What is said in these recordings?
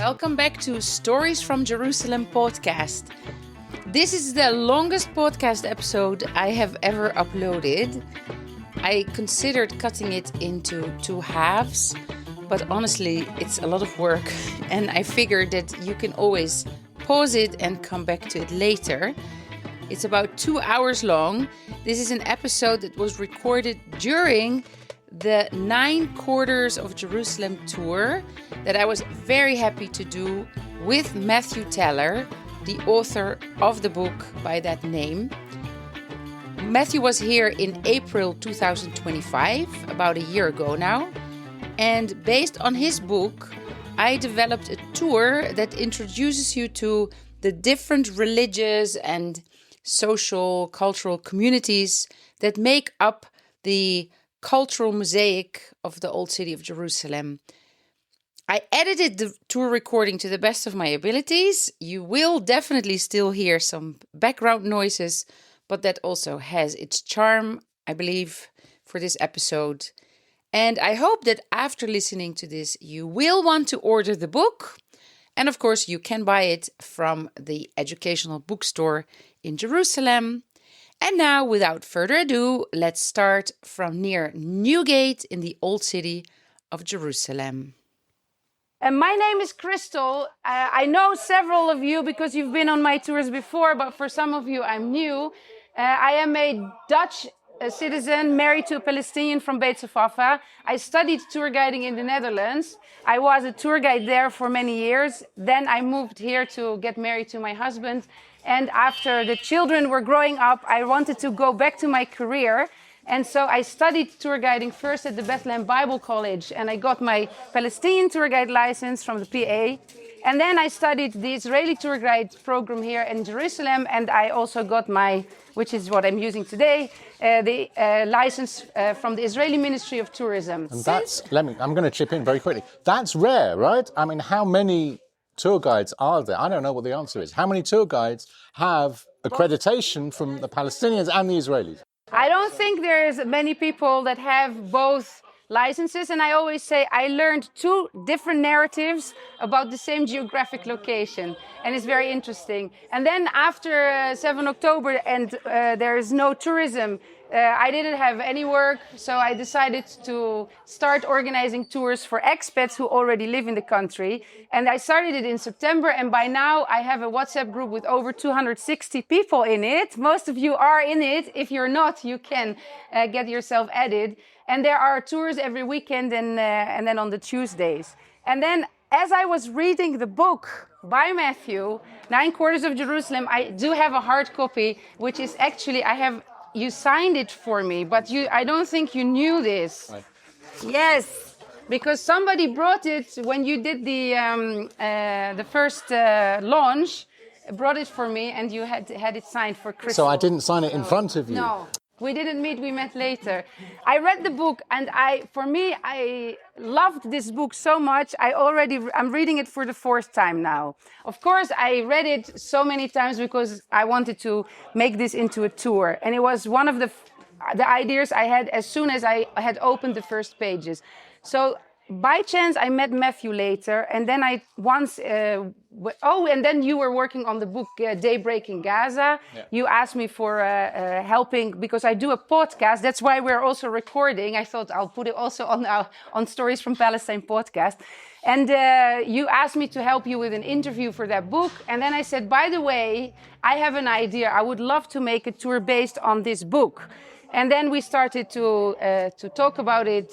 welcome back to Stories from Jerusalem podcast. This is the longest podcast episode I have ever uploaded. I considered cutting it into 2 halves, but honestly, it's a lot of work and I figured that you can always pause it and come back to it later. It's about 2 hours long. This is an episode that was recorded during the 9 Quarters of Jerusalem tour that I was very happy to do with Matthew Teller, the author of the book by that name. Matthew was here in April 2025, about a year ago now, and based on his book, I developed a tour that introduces you to the different religious and social, cultural communities that make up the cultural mosaic of the old city of Jerusalem. I edited the tour recording to the best of my abilities. You will definitely still hear some background noises, but that also has its charm, I believe, for this episode. And I hope that after listening to this, you will want to order the book. And of course, you can buy it from the Educational Bookstore in Jerusalem. And now, without further ado, let's start from near Newgate in the old city of Jerusalem. My name is Crystal. I know several of you because you've been on my tours before, but for some of you, I'm new. I am a Dutch citizen married to a Palestinian from Beit Safafa. I studied tour guiding in the Netherlands. I was a tour guide there for many years. Then I moved here to get married to my husband. And after the children were growing up, I wanted to go back to my career. And so I studied tour guiding first at the Bethlehem Bible College. And I got my Palestinian tour guide license from the PA. And then I studied the Israeli tour guide program here in Jerusalem. And I also got my, which is what I'm using today, the license from the Israeli Ministry of Tourism. And I'm going to chip in very quickly. That's rare, right? I mean, how many tour guides are there? I don't know what the answer is. How many tour guides have accreditation from the Palestinians and the Israelis? I don't think there's many people that have both licenses. And I always say I learned 2 different narratives about the same geographic location. And it's very interesting. And then after 7 October and there is no tourism, I didn't have any work, so I decided to start organizing tours for expats who already live in the country. And I started it in September, and by now I have a WhatsApp group with over 260 people in it. Most of you are in it. If you're not, you can get yourself added. And there are tours every weekend and then on the Tuesdays. And then as I was reading the book by Matthew, 9 Quarters of Jerusalem, I do have a hard copy, which is actually, you signed it for me, but I don't think you knew this. Right. Yes, because somebody brought it when you did the first launch, brought it for me, and you had it signed for Crystal. So I didn't sign it in front of you? No, we didn't meet, we met later. I read the book, and I loved this book so much. I'm reading it for the 4th time now. Of course, I read it so many times because I wanted to make this into a tour. And it was one of the ideas I had as soon as I had opened the first pages. So by chance, I met Matthew later. And then and then you were working on the book Daybreak in Gaza. Yeah. You asked me for helping because I do a podcast. That's why we're also recording. I thought I'll put it also on Stories from Palestine podcast. And you asked me to help you with an interview for that book. And then I said, by the way, I have an idea. I would love to make a tour based on this book. And then we started to talk about it,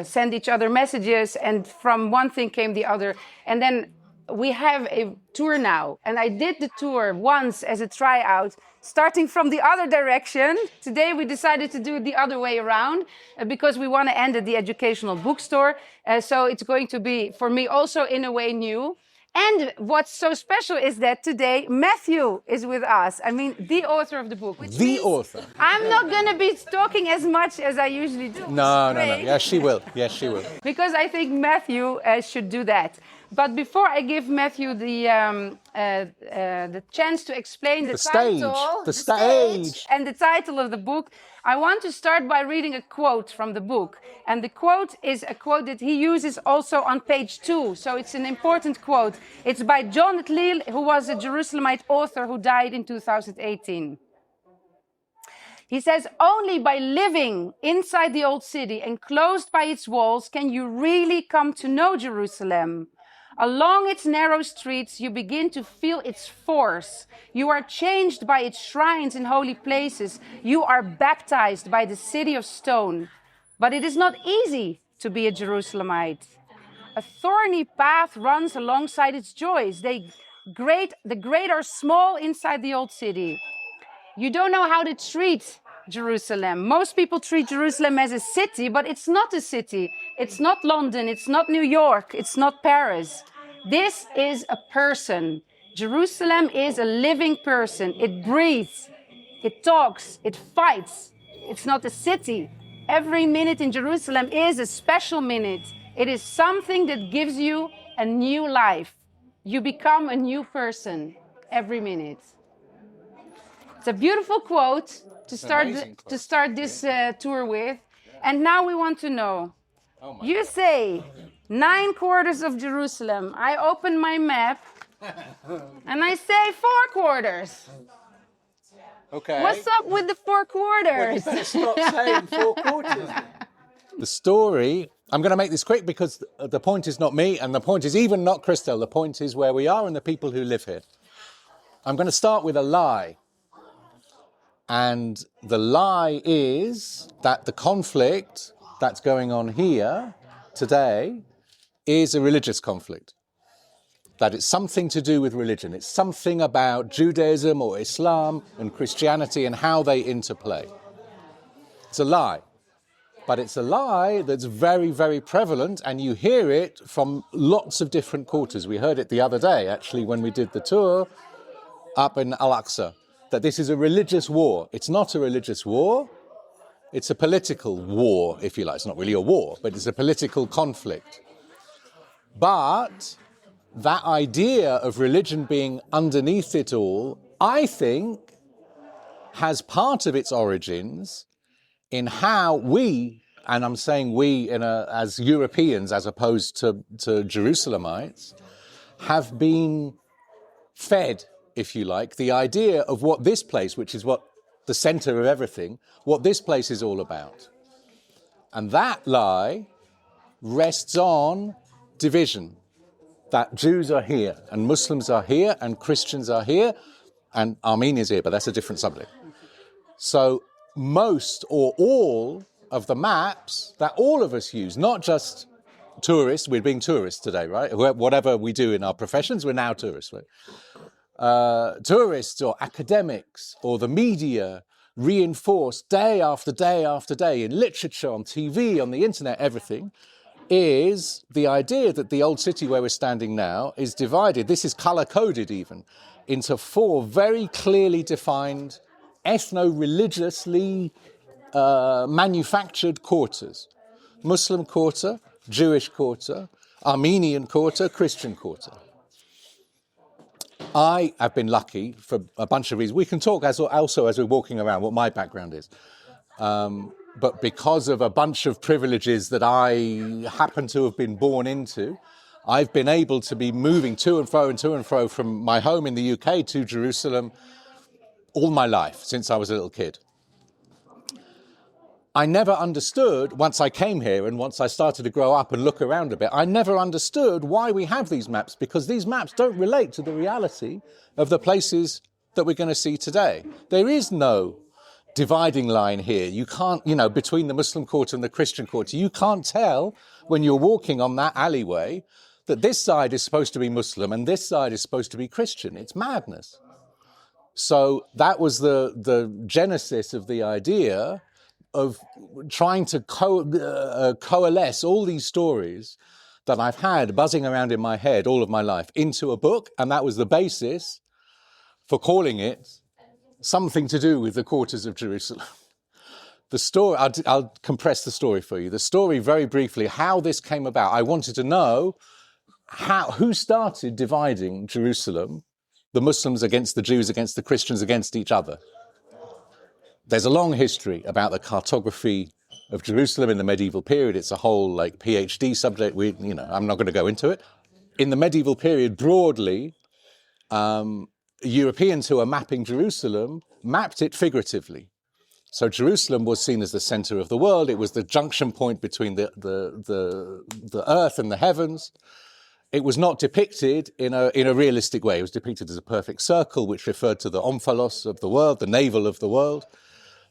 send each other messages, and from one thing came the other. And then we have a tour now. And I did the tour once as a tryout, starting from the other direction. Today we decided to do it the other way around because we want to end at the Educational Bookstore. So it's going to be, for me, also in a way new. And what's so special is that today Matthew is with us. I mean, the author of the book. The author. I'm not going to be talking as much as I usually do. No. Yes, she will. Yes, she will. Because I think Matthew should do that. But before I give Matthew the chance to explain the stage and the title of the book, I want to start by reading a quote from the book. And the quote is a quote that he uses also on page 2. So it's an important quote. It's by John Tleal, who was a Jerusalemite author who died in 2018. He says, only by living inside the old city, enclosed by its walls, can you really come to know Jerusalem. Along its narrow streets, you begin to feel its force. You are changed by its shrines and holy places. You are baptized by the city of stone. But it is not easy to be a Jerusalemite. A thorny path runs alongside its joys. The great are small inside the old city. You don't know how to treat Jerusalem. Most people treat Jerusalem as a city, but it's not a city. It's not London, it's not New York, it's not Paris. This is a person. Jerusalem is a living person. It breathes, it talks, it fights. It's not a city. Every minute in Jerusalem is a special minute. It is something that gives you a new life. You become a new person every minute. It's a beautiful quote to start this tour with. And now we want to know. You say 9/4 of Jerusalem. I open my map and I say 4/4. Okay. What's up with the 4/4? Well, you better stop saying 4/4. The story, I'm going to make this quick because the point is not me and the point is even not Christel. The point is where we are and the people who live here. I'm going to start with a lie. And the lie is that the conflict that's going on here today is a religious conflict. That it's something to do with religion. It's something about Judaism or Islam and Christianity and how they interplay. It's a lie. But it's a lie that's very, very prevalent, and you hear it from lots of different quarters. We heard it the other day, actually, when we did the tour up in Al-Aqsa. That this is a religious war. It's not a religious war. It's a political war, if you like. It's not really a war, but it's a political conflict. But that idea of religion being underneath it all, I think, has part of its origins in how we, and I'm saying we as Europeans as opposed to Jerusalemites, have been fed, if you like, the idea of what this place, which is what the center of everything, what this place is all about. And that lie rests on division, that Jews are here and Muslims are here and Christians are here and Armenia's here, but that's a different subject. So most or all of the maps that all of us use, not just tourists, we're being tourists today, right? Whatever we do in our professions, we're now tourists, right? Tourists or academics or the media reinforce day after day after day in literature, on TV, on the internet, everything, is the idea that the old city where we're standing now is divided, this is color-coded even, into 4 very clearly defined, ethno-religiously manufactured quarters. Muslim quarter, Jewish quarter, Armenian quarter, Christian quarter. I have been lucky for a bunch of reasons. We can talk also as we're walking around what my background is. But because of a bunch of privileges that I happen to have been born into, I've been able to be moving to and fro from my home in the UK to Jerusalem all my life, since I was a little kid. I never understood, once I came here and once I started to grow up and look around a bit, I never understood why we have these maps, because these maps don't relate to the reality of the places that we're going to see today. There is no dividing line here. You can't, between the Muslim quarter and the Christian quarter, you can't tell when you're walking on that alleyway that this side is supposed to be Muslim and this side is supposed to be Christian. It's madness. So that was the genesis of the idea of trying to coalesce all these stories that I've had buzzing around in my head all of my life into a book, and that was the basis for calling it Something to Do with the Quarters of Jerusalem. The story, I'll compress the story for you. The story, very briefly, how this came about. I wanted to know who started dividing Jerusalem, the Muslims against the Jews, against the Christians, against each other? There's a long history about the cartography of Jerusalem in the medieval period. It's a whole PhD subject. I'm not going to go into it. In the medieval period, broadly, Europeans who are mapping Jerusalem mapped it figuratively. So Jerusalem was seen as the center of the world. It was the junction point between the earth and the heavens. It was not depicted in a realistic way. It was depicted as a perfect circle, which referred to the omphalos of the world, the navel of the world.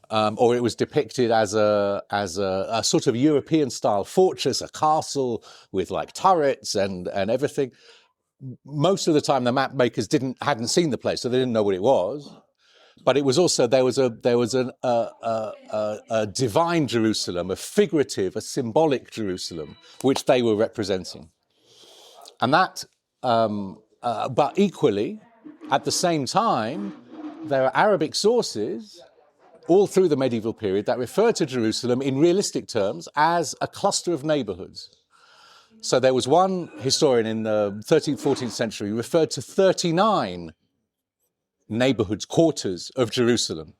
Or it was depicted as a sort of European-style fortress, a castle with turrets and everything. Most of the time, the map makers hadn't seen the place, so they didn't know what it was. But it was also there was a divine Jerusalem, a figurative, a symbolic Jerusalem, which they were representing. And that, but equally, at the same time, there are Arabic sources all through the medieval period that refer to Jerusalem in realistic terms as a cluster of neighborhoods. So there was one historian in the 13th, 14th century who referred to 39 neighborhoods, quarters of Jerusalem.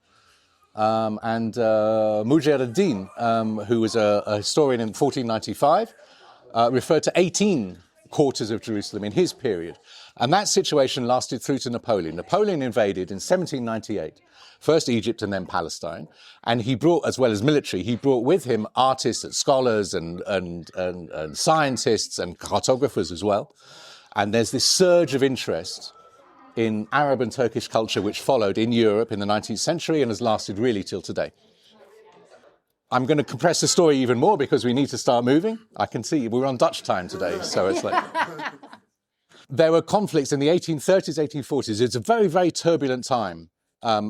And Mujahid ad-Din, who was a historian in 1495, referred to 18 quarters of Jerusalem in his period. And that situation lasted through to Napoleon. Napoleon invaded in 1798, first Egypt and then Palestine. And he brought, as well as military, he brought with him artists and scholars and scientists and cartographers as well. And there's this surge of interest in Arab and Turkish culture which followed in Europe in the 19th century and has lasted really till today. I'm going to compress the story even more because we need to start moving. I can see we're on Dutch time today, so it's There were conflicts in the 1830s, 1840s. It's a very, very turbulent time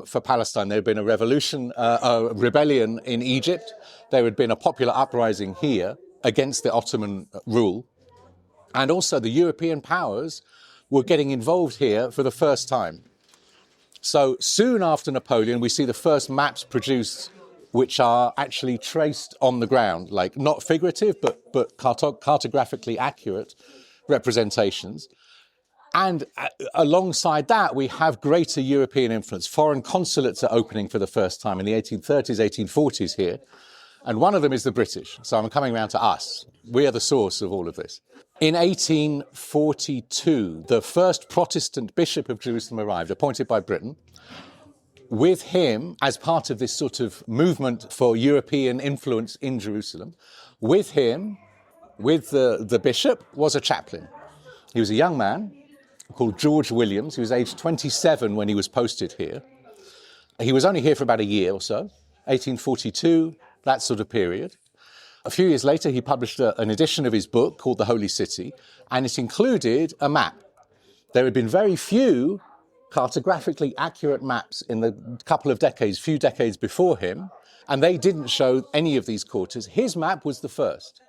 for Palestine. There had been a revolution, a rebellion in Egypt. There had been a popular uprising here against the Ottoman rule. And also the European powers were getting involved here for the first time. So soon after Napoleon, we see the first maps produced which are actually traced on the ground, not figurative, but cartographically accurate representations. And alongside that, we have greater European influence. Foreign consulates are opening for the first time in the 1830s, 1840s here. And one of them is the British. So I'm coming around to us. We are the source of all of this. In 1842, the first Protestant bishop of Jerusalem arrived, appointed by Britain. With him, as part of this sort of movement for European influence in Jerusalem, with him, with the bishop, was a chaplain. He was a young man called George Williams. He was aged 27 when he was posted here. He was only here for about a year or so, 1842, that sort of period. A few years later, he published an edition of his book called The Holy City, and it included a map. There had been very few cartographically accurate maps in the few decades before him, and they didn't show any of these quarters. His map was the first.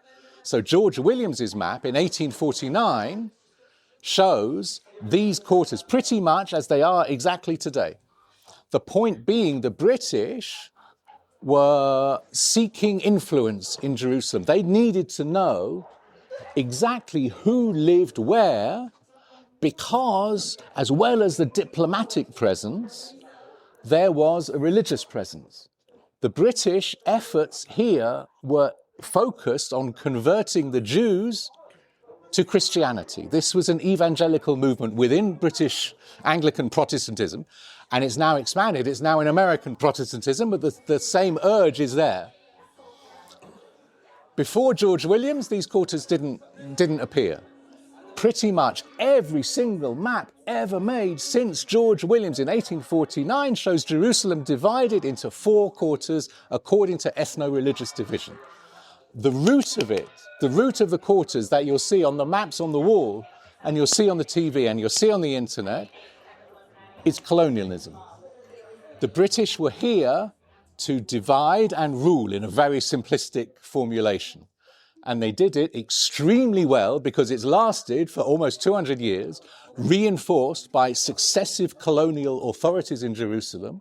So George Williams's map in 1849 shows these quarters pretty much as they are exactly today. The point being the British were seeking influence in Jerusalem. They needed to know exactly who lived where, because as well as the diplomatic presence, there was a religious presence. The British efforts here were focused on converting the Jews to Christianity. This was an evangelical movement within British Anglican Protestantism, and it's now expanded. It's now in American Protestantism, but the same urge is there. Before George Williams, these quarters didn't appear. Pretty much every single map ever made since George Williams in 1849 shows Jerusalem divided into 4 quarters according to ethno-religious division. The root of it, the root of the quarters that you'll see on the maps on the wall, and you'll see on the TV, and you'll see on the internet, is colonialism. The British were here to divide and rule in a very simplistic formulation. And they did it extremely well because it's lasted for almost 200 years, reinforced by successive colonial authorities in Jerusalem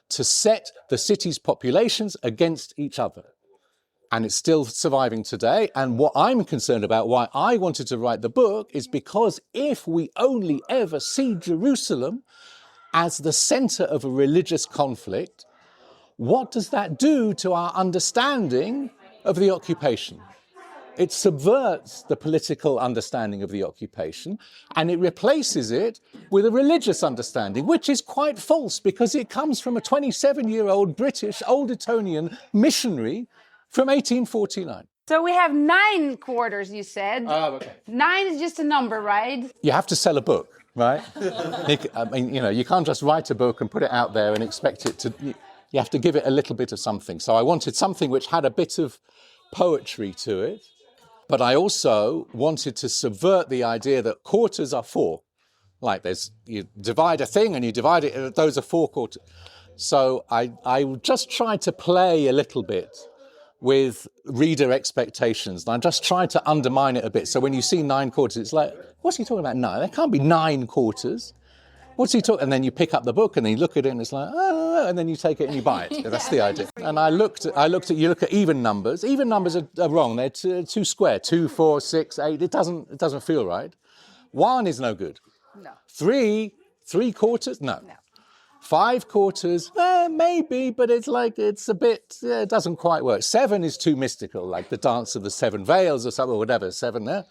to set the city's populations against each other. And it's still surviving today. And what I'm concerned about, why I wanted to write the book, is because if we only ever see Jerusalem as the center of a religious conflict, what does that do to our understanding of the occupation? It subverts the political understanding of the occupation, and it replaces it with a religious understanding, which is quite false because it comes from a 27-year-old British Old Etonian missionary from 1849. So we have 9 quarters, you said. Oh, okay. 9 is just a number, right? You have to sell a book, right? I mean, you can't just write a book and put it out there and expect it to... You have to give it a little bit of something. So I wanted something which had a bit of poetry to it, but I also wanted to subvert the idea that quarters are 4. Like you divide a thing and you divide it, those are 4 quarters. So I just tried to play a little bit with reader expectations. And I just tried to undermine it a bit. So when you see 9 quarters, it's like, what's he talking about? 9? There can't be 9 quarters. What's he talking? And then you pick up the book and then you look at it and it's like, oh, and then you take it and you buy it. That's the idea. And you look at even numbers. Even numbers are wrong. They're too square. 2, 4, 6, 8. It doesn't feel right. 1 is no good. No. 3 quarters? No. 5 quarters? Maybe, but it's a bit, it doesn't quite work. 7 is too mystical, like the Dance of the 7 Veils or something, or whatever, 7 there.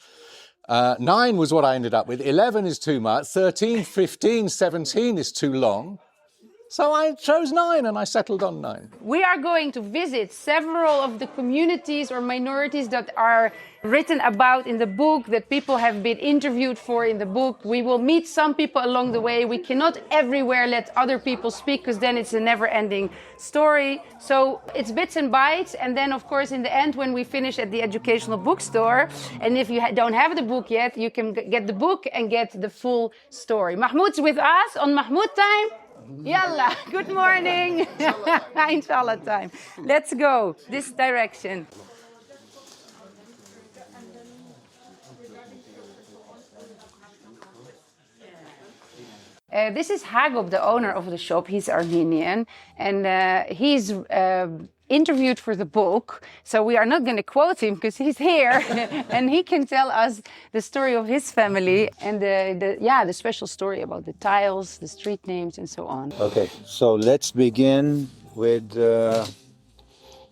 9 was what I ended up with. 11 is too much. 13, 15, 17 is too long. So I chose 9 and I settled on 9. We are going to visit several of the communities or minorities that are written about in the book, that people have been interviewed for in the book. We will meet some people along the way. We cannot everywhere let other people speak because then it's a never-ending story. So it's bits and bytes. And then, of course, in the end, when we finish at the Educational Bookstore, and if you don't have the book yet, you can get the book and get the full story. Mahmoud's with us on Mahmoud time. Yalla, good morning. Inshallah time. Let's go this direction. This is Hagop, the owner of the shop. He's Armenian, and he's interviewed for the book. So we are not going to quote him because he's here, and he can tell us the story of his family and the special story about the tiles, the street names, and so on. Okay, so let's begin with the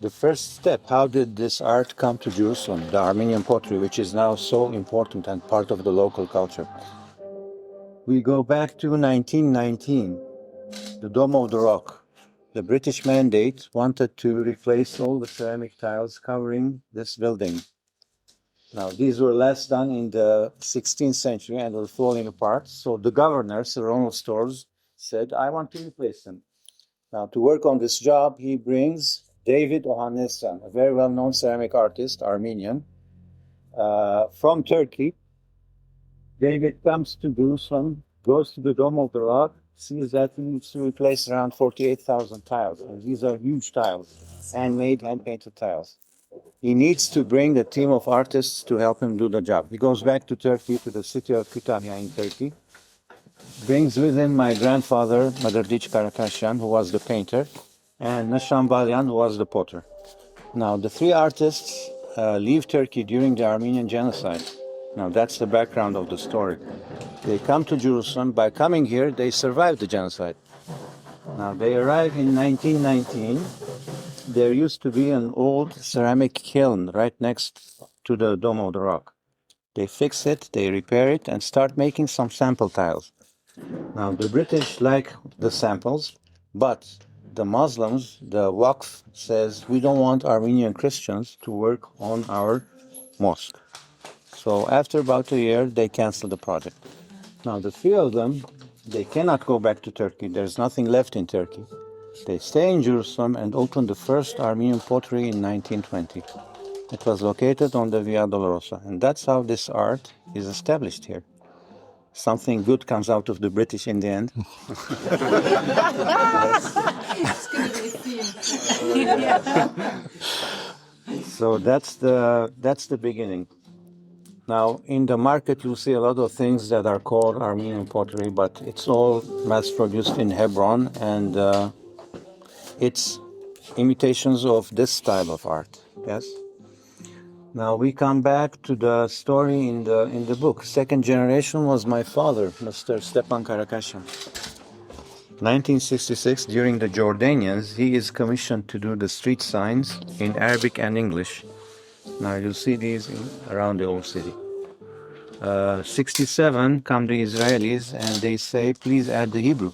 first step. How did this art come to Jerusalem, the Armenian pottery, which is now so important and part of the local culture? We go back to 1919, the Dome of the Rock. The British mandate wanted to replace all the ceramic tiles covering this building. Now, these were last done in the 16th century and were falling apart. So the governor, Sir Ronald Storrs, said, I want to replace them. Now, to work on this job, he brings David Ohannesyan, a very well-known ceramic artist, Armenian, from Turkey. David comes to Jerusalem, goes to the Dome of the Rock, sees that he needs to replace around 48,000 tiles. And these are huge tiles, handmade, hand-painted tiles. He needs to bring a team of artists to help him do the job. He goes back to Turkey, to the city of Kütahya in Turkey, brings with him my grandfather, Madardiç Karakasyan, who was the painter, and Nasham Balyan, who was the potter. Now, the 3 artists leave Turkey during the Armenian genocide. Now, that's the background of the story. They come to Jerusalem. By coming here, they survived the genocide. Now, they arrive in 1919. There used to be an old ceramic kiln right next to the Dome of the Rock. They fix it, they repair it, and start making some sample tiles. Now, the British like the samples, but the Muslims, the Waqf, says, we don't want Armenian Christians to work on our mosque. So after about a year, they canceled the project. Now, the 3 of them, they cannot go back to Turkey. There's nothing left in Turkey. They stay in Jerusalem and open the first Armenian pottery in 1920. It was located on the Via Dolorosa, and that's how this art is established here. Something good comes out of the British in the end. So that's the beginning. Now, in the market, you'll see a lot of things that are called Armenian pottery, but it's all mass-produced in Hebron, and it's imitations of this style of art, yes? Now we come back to the story in the book. Second generation was my father, Mr. Stepan Karakashian. 1966, during the Jordanians, he is commissioned to do the street signs in Arabic and English. Now you'll see these around the old city. 67 come the Israelis and they say, please add the Hebrew.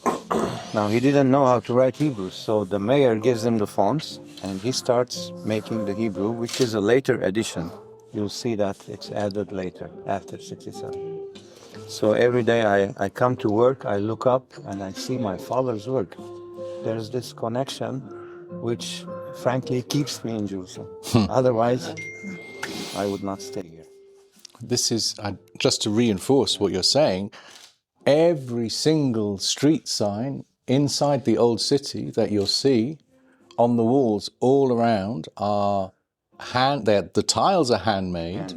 Now he didn't know how to write Hebrew, so the mayor gives him the fonts and he starts making the Hebrew, which is a later addition. You'll see that it's added later, after 67. So every day I come to work, I look up and I see my father's work. There's this connection which frankly keeps me in Jerusalem. Otherwise, I would not stay here. This is, just to reinforce what you're saying, every single street sign inside the old city that you'll see on the walls all around are the tiles are handmade,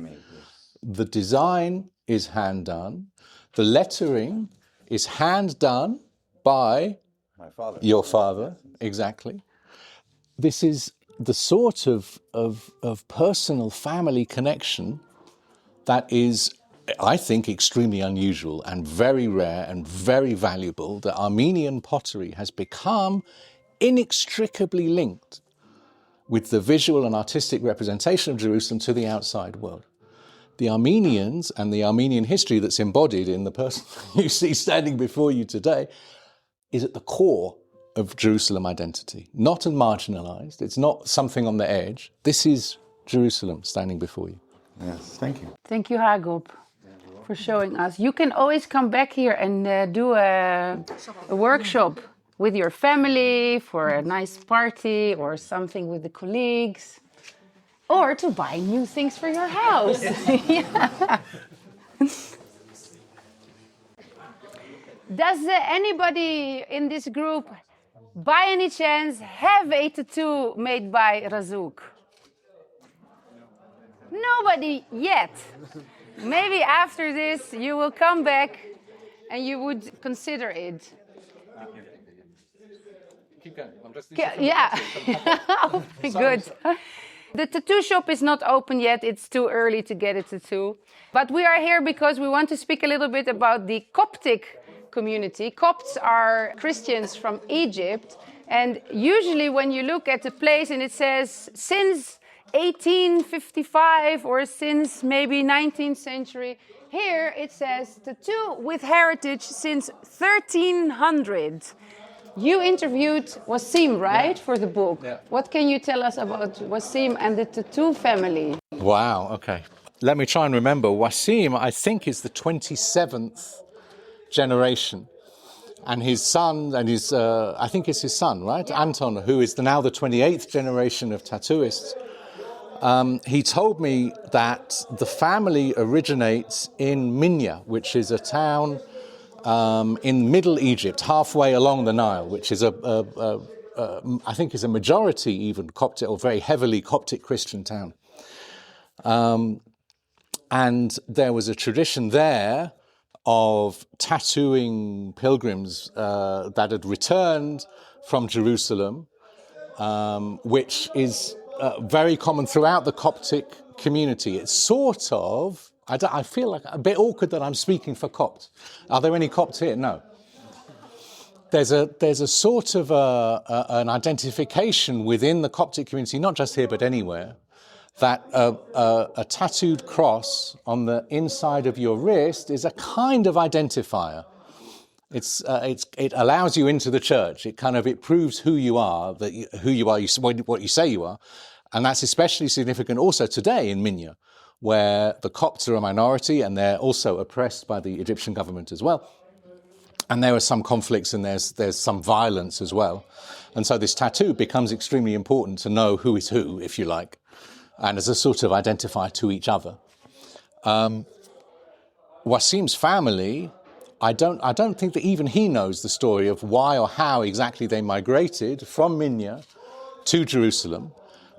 the design is hand done, the lettering is hand done by My father. your father, exactly. This is the sort of personal family connection that is, I think, extremely unusual and very rare and very valuable, that Armenian pottery has become inextricably linked with the visual and artistic representation of Jerusalem to the outside world. The Armenians and the Armenian history that's embodied in the person you see standing before you today is at the core of Jerusalem identity, not marginalized. It's not something on the edge. This is Jerusalem standing before you. Yes, thank you. Thank you, Hagop, for showing us. You can always come back here and do a workshop with your family for a nice party or something with the colleagues, or to buy new things for your house. Yeah. Does anybody in this group, by any chance, have a tattoo made by Razuk? Nobody yet. Maybe after this you will come back and you would consider it. Keep going. I'm just Yeah. Oh, good. The tattoo shop is not open yet. It's too early to get a tattoo. But we are here because we want to speak a little bit about the Coptic community. Copts are Christians from Egypt. And usually when you look at the place and it says since 1855 or since maybe 19th century, here it says tattoo with heritage since 1300. You interviewed Wasim, right, for the book? Yeah. What can you tell us about Wasim and the tattoo family? Wow, okay. Let me try and remember. Wasim, I think, is the 27th generation. And his son, I think it's his son, right? Yeah. Anton, who is now the 28th generation of tattooists. He told me that the family originates in Minya, which is a town in Middle Egypt, halfway along the Nile, which is I think is a majority even Coptic or very heavily Coptic Christian town. And there was a tradition there of tattooing pilgrims that had returned from Jerusalem, which is very common throughout the Coptic community. It's sort of, I feel like a bit awkward that I'm speaking for Copts. Are there any Copts here? No. There's a sort of an identification within the Coptic community, not just here but anywhere, that a tattooed cross on the inside of your wrist is a kind of identifier. It allows you into the church. It proves who you are, what you say you are, and that's especially significant also today in Minya, where the Copts are a minority and they're also oppressed by the Egyptian government as well. And there are some conflicts and there's some violence as well. And so this tattoo becomes extremely important to know who is who, if you like, and as a sort of identifier to each other. Wasim's family, I don't think that even he knows the story of why or how exactly they migrated from Minya to Jerusalem.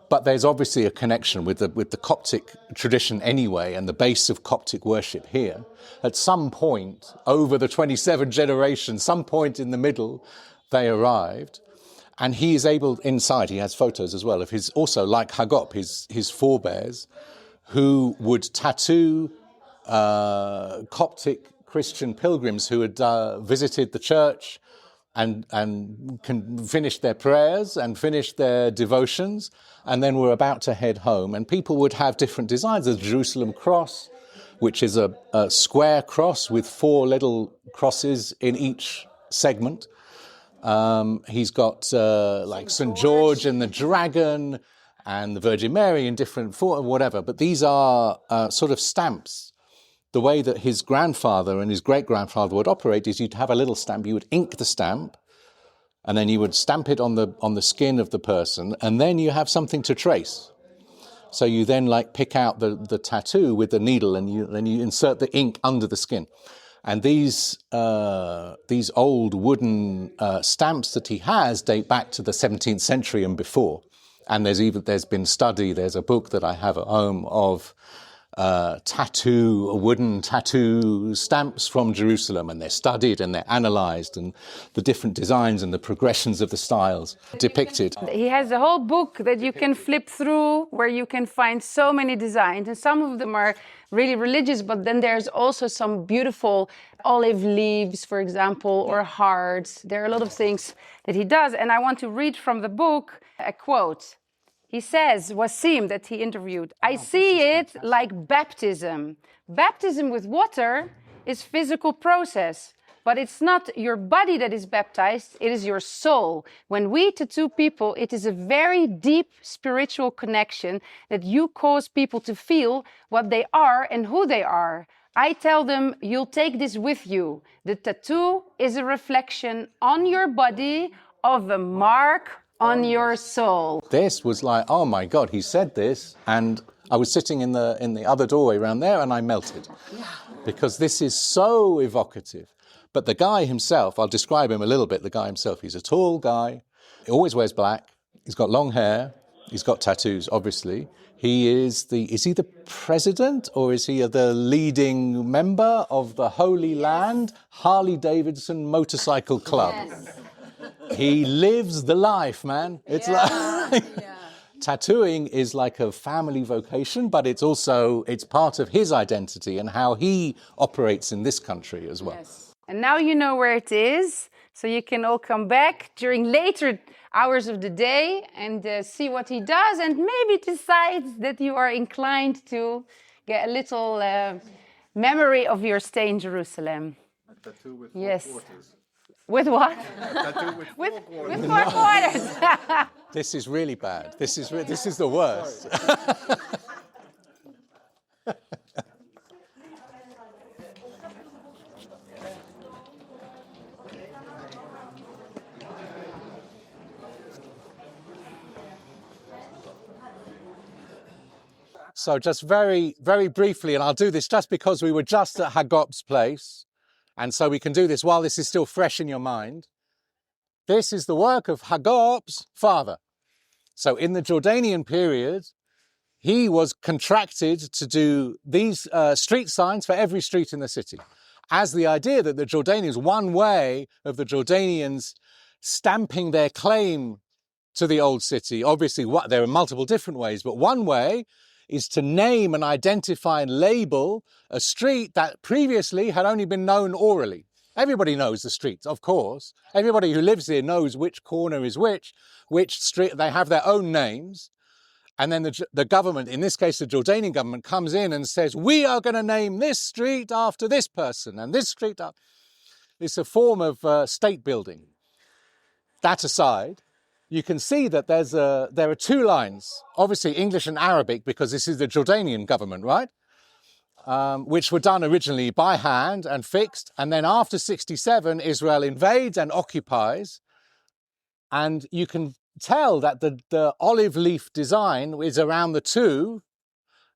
But there's obviously a connection with the Coptic tradition anyway, and the base of Coptic worship here. At some point, over the 27 generations, some point in the middle, they arrived. And he is able, inside, he has photos as well of his, also like Hagop, his forebears, who would tattoo Coptic Christian pilgrims who had visited the church and finished their prayers and finished their devotions and then were about to head home. And people would have different designs. The Jerusalem cross, which is a square cross with 4 little crosses in each segment. He's got like St. George and the dragon and the Virgin Mary in different form, whatever. But these are sort of stamps. The way that his grandfather and his great-grandfather would operate is you'd have a little stamp, you would ink the stamp, and then you would stamp it on the skin of the person, and then you have something to trace. So you then like pick out the tattoo with the needle, and then you insert the ink under the skin. And these old wooden stamps that he has date back to the 17th century and before. And there's been study. There's a book that I have at home of wooden tattoo stamps from Jerusalem, and they're studied and they're analysed, and the different designs and the progressions of the styles depicted. He has a whole book that you can flip through where you can find so many designs, and some of them are really religious, but then there's also some beautiful olive leaves, for example, or hearts. There are a lot of things that he does, and I want to read from the book a quote. He says, Wasim, that he interviewed, "I see it like baptism. Baptism with water is physical process, but it's not your body that is baptized, it is your soul. When we tattoo people, it is a very deep spiritual connection that you cause people to feel what they are and who they are. I tell them, you'll take this with you. The tattoo is a reflection on your body of a mark on your soul." This was like, oh my God, he said this, and I was sitting in the other doorway around there, and I melted, because this is so evocative. But the guy himself, I'll describe him a little bit. The guy himself, he's a tall guy. He always wears black. He's got long hair. He's got tattoos, obviously. Is he the president, or is he the leading member of the Holy Land Harley Davidson Motorcycle Club? Yes. He lives the life, man. It's tattooing is like a family vocation, but it's part of his identity and how he operates in this country as well. Yes. And now you know where it is, so you can all come back during later hours of the day and see what he does, and maybe decide that you are inclined to get a little memory of your stay in Jerusalem. A tattoo with yes. 4 quarters. With what? With 4 quarters. This is really bad. This is the worst. So just very, very briefly, and I'll do this just because we were just at Hagop's place, and so we can do this while this is still fresh in your mind. This is the work of Hagop's father. So in the Jordanian period, he was contracted to do these street signs for every street in the city, as the idea that the Jordanians, one way of the Jordanians stamping their claim to the old city, obviously there are multiple different ways, but one way is to name and identify and label a street that previously had only been known orally. Everybody knows the streets, of course. Everybody who lives here knows which corner is which street. They have their own names. And then the government, in this case the Jordanian government, comes in and says, we are going to name this street after this person and this street after... It's a form of state building. That aside, you can see that there are 2 lines, obviously English and Arabic, because this is the Jordanian government, right? Which were done originally by hand and fixed. And then after 1967, Israel invades and occupies. And you can tell that the olive leaf design is around the 2.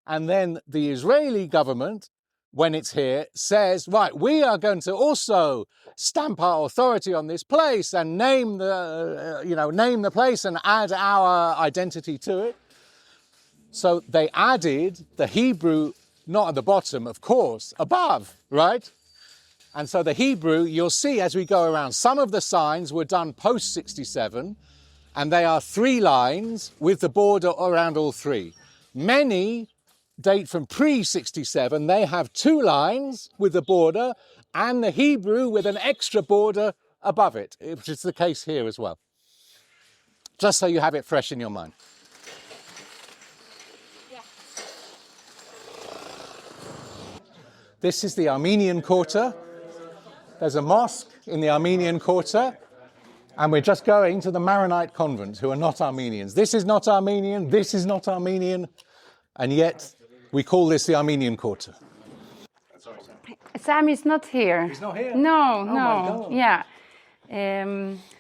And then the Israeli government, when it's here, says, right, we are going to also stamp our authority on this place and name the place and add our identity to it. So they added the Hebrew, not at the bottom, of course, above, right? And so the Hebrew, you'll see as we go around, some of the signs were done post-67, and they are 3 lines with the border around all 3. Many date from pre-67. They have 2 lines with the border and the Hebrew with an extra border above it, which is the case here as well. Just so you have it fresh in your mind. Yeah. This is the Armenian Quarter. There's a mosque in the Armenian Quarter, and we're just going to the Maronite convent, who are not Armenians. This is not Armenian, this is not Armenian, and yet we call this the Armenian Quarter. Sorry, Sam. Sam is not here. He's not here? No, Oh no. my God. Yeah.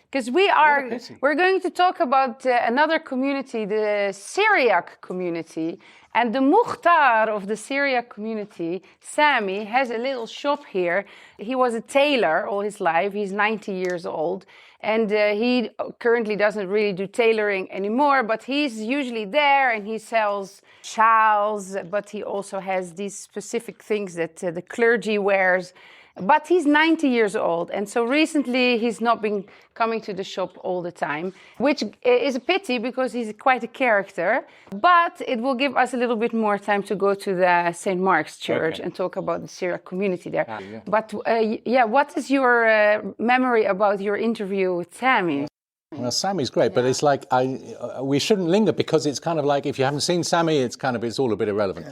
Because we're going to talk about another community, the Syriac community. And the Mukhtar of the Syriac community, Sami, has a little shop here. He was a tailor all his life. He's 90 years old. And he currently doesn't really do tailoring anymore, but he's usually there and he sells shawls, but he also has these specific things that the clergy wears. But he's 90 years old, and so recently he's not been coming to the shop all the time, which is a pity because he's quite a character. But it will give us a little bit more time to go to the St. Mark's Church and talk about the Syriac community there. Yeah. But what is your memory about your interview with Sami? Well, Sami's great, but it's like we shouldn't linger because it's kind of like if you haven't seen Sami, it's all a bit irrelevant.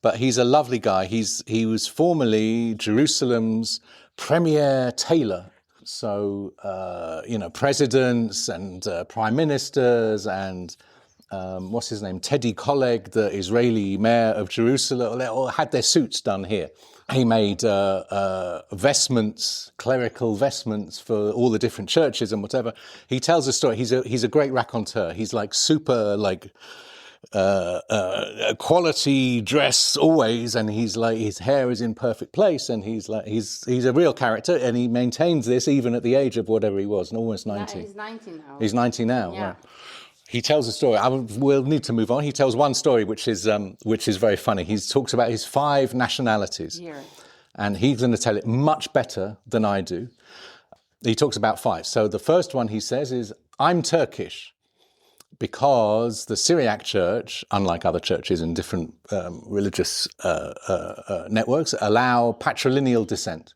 But he's a lovely guy. He was formerly Jerusalem's premier tailor. So presidents and prime ministers and what's his name, Teddy Koleg, the Israeli mayor of Jerusalem, they all had their suits done here. He made vestments, clerical vestments for all the different churches and whatever. He tells a story. He's a great raconteur. He's like super quality dress always, and he's like his hair is in perfect place, and he's a real character, and he maintains this even at the age of whatever he was, almost 90. Yeah, he's 90 now. He's 90 now. Yeah. Right. He tells a story. We'll need to move on. He tells one story which is very funny. He talks about his 5 nationalities, and he's going to tell it much better than I do. He talks about 5. So the first one he says is, "I'm Turkish," because the Syriac Church, unlike other churches in different religious networks, allow patrilineal descent.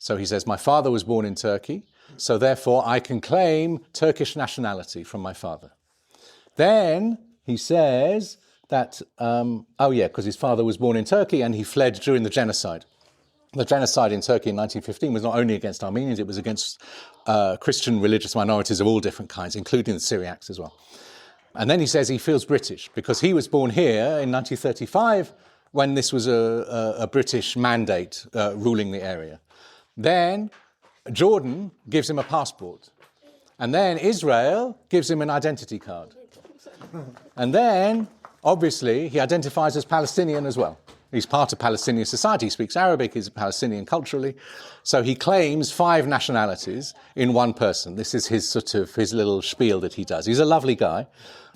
So he says, "My father was born in Turkey, so therefore I can claim Turkish nationality from my father." Then he says that, because his father was born in Turkey and he fled during the genocide. The genocide in Turkey in 1915 was not only against Armenians, it was against Christian religious minorities of all different kinds, including the Syriacs as well. And then he says he feels British because he was born here in 1935 when this was a British mandate ruling the area. Then Jordan gives him a passport. And then Israel gives him an identity card. And then, obviously, he identifies as Palestinian as well. He's part of Palestinian society, he speaks Arabic, he's Palestinian culturally. So he claims 5 nationalities in one person. This is his little spiel that he does. He's a lovely guy.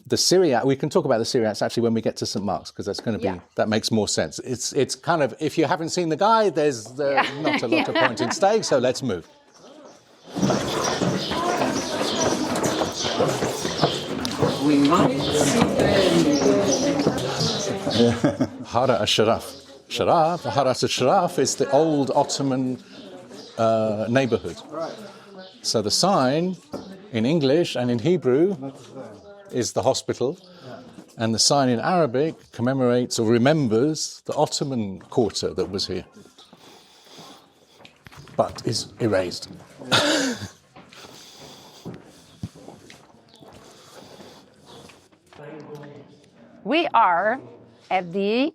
The Syriac, we can talk about the Syriacs actually when we get to St. Mark's, because that's going to be, that makes more sense. It's kind of, if you haven't seen the guy, there's not a lot of point in staying, so let's move. Hara al-Sharaf. Harat al-Sharaf is the old Ottoman neighborhood. So the sign in English and in Hebrew is the hospital, and the sign in Arabic commemorates or remembers the Ottoman quarter that was here, but is erased. We are at the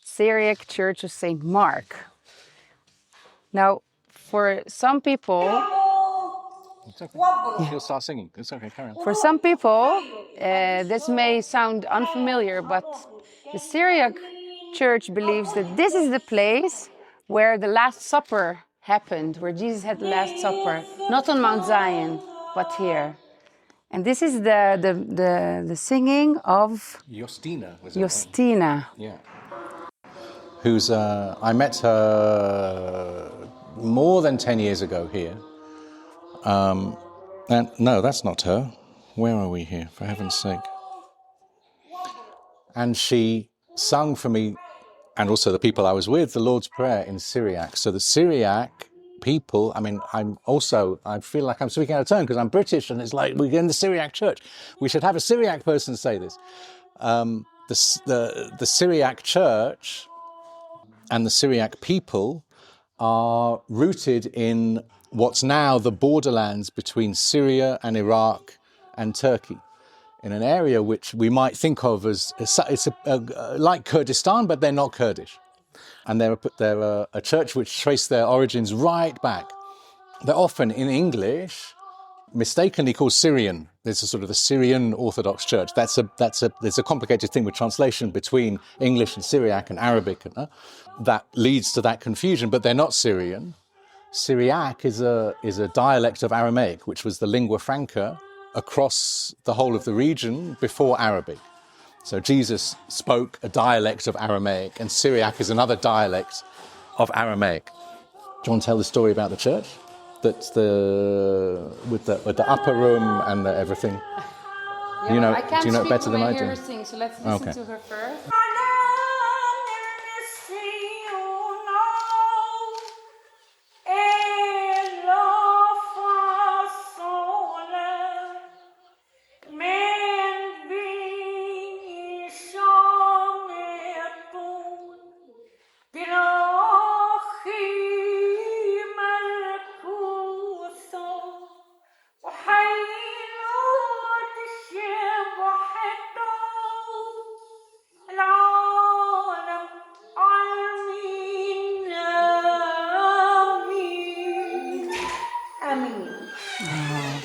Syriac Church of St. Mark. Now, for some people... It's okay. You'll start singing. It's okay, carry on. For some people, this may sound unfamiliar, but the Syriac Church believes that this is the place where the Last Supper happened, where Jesus had the Last Supper, not on Mount Zion, but here. And this is the singing of Justina. Justina. Yeah. Who's I met her more than 10 years ago here. And no, that's not her. Where are we here? For heaven's sake. And she sung for me, and also the people I was with, the Lord's Prayer in Syriac. So the Syriac people, I mean, I feel like I'm speaking out of turn because I'm British, and it's like we're in the Syriac church. We should have a Syriac person say this. The Syriac church and the Syriac people are rooted in what's now the borderlands between Syria and Iraq and Turkey, in an area which we might think of as like Kurdistan, but they're not Kurdish. And they're a church which trace their origins right back. They're often in English mistakenly called Syrian. There's a sort of the Syrian Orthodox Church. There's a complicated thing with translation between English and Syriac and Arabic, that leads to that confusion. But they're not Syrian. Syriac is a dialect of Aramaic, which was the lingua franca across the whole of the region before Arabic. So Jesus spoke a dialect of Aramaic, and Syriac is another dialect of Aramaic. Do you want to tell the story about the church? That's with the upper room and everything. Yeah, I can't do you know it speak better than when I hear do? her sing, so let's listen to her first.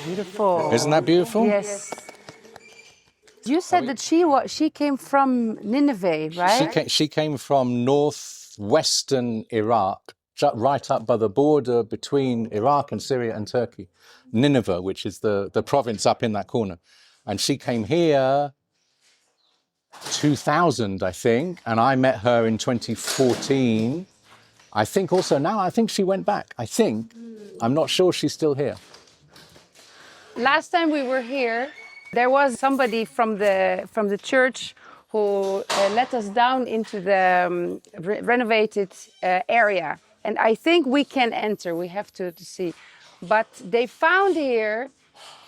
Beautiful. Isn't that beautiful? Yes. You said that she came from Nineveh, right? She came from northwestern Iraq, right up by the border between Iraq and Syria and Turkey. Nineveh, which is the province up in that corner. And she came here 2000, I think, and I met her in 2014. I think she went back. I'm not sure she's still here. Last time we were here, there was somebody from the church who let us down into the renovated area. And I think we can enter, we have to see. But they found here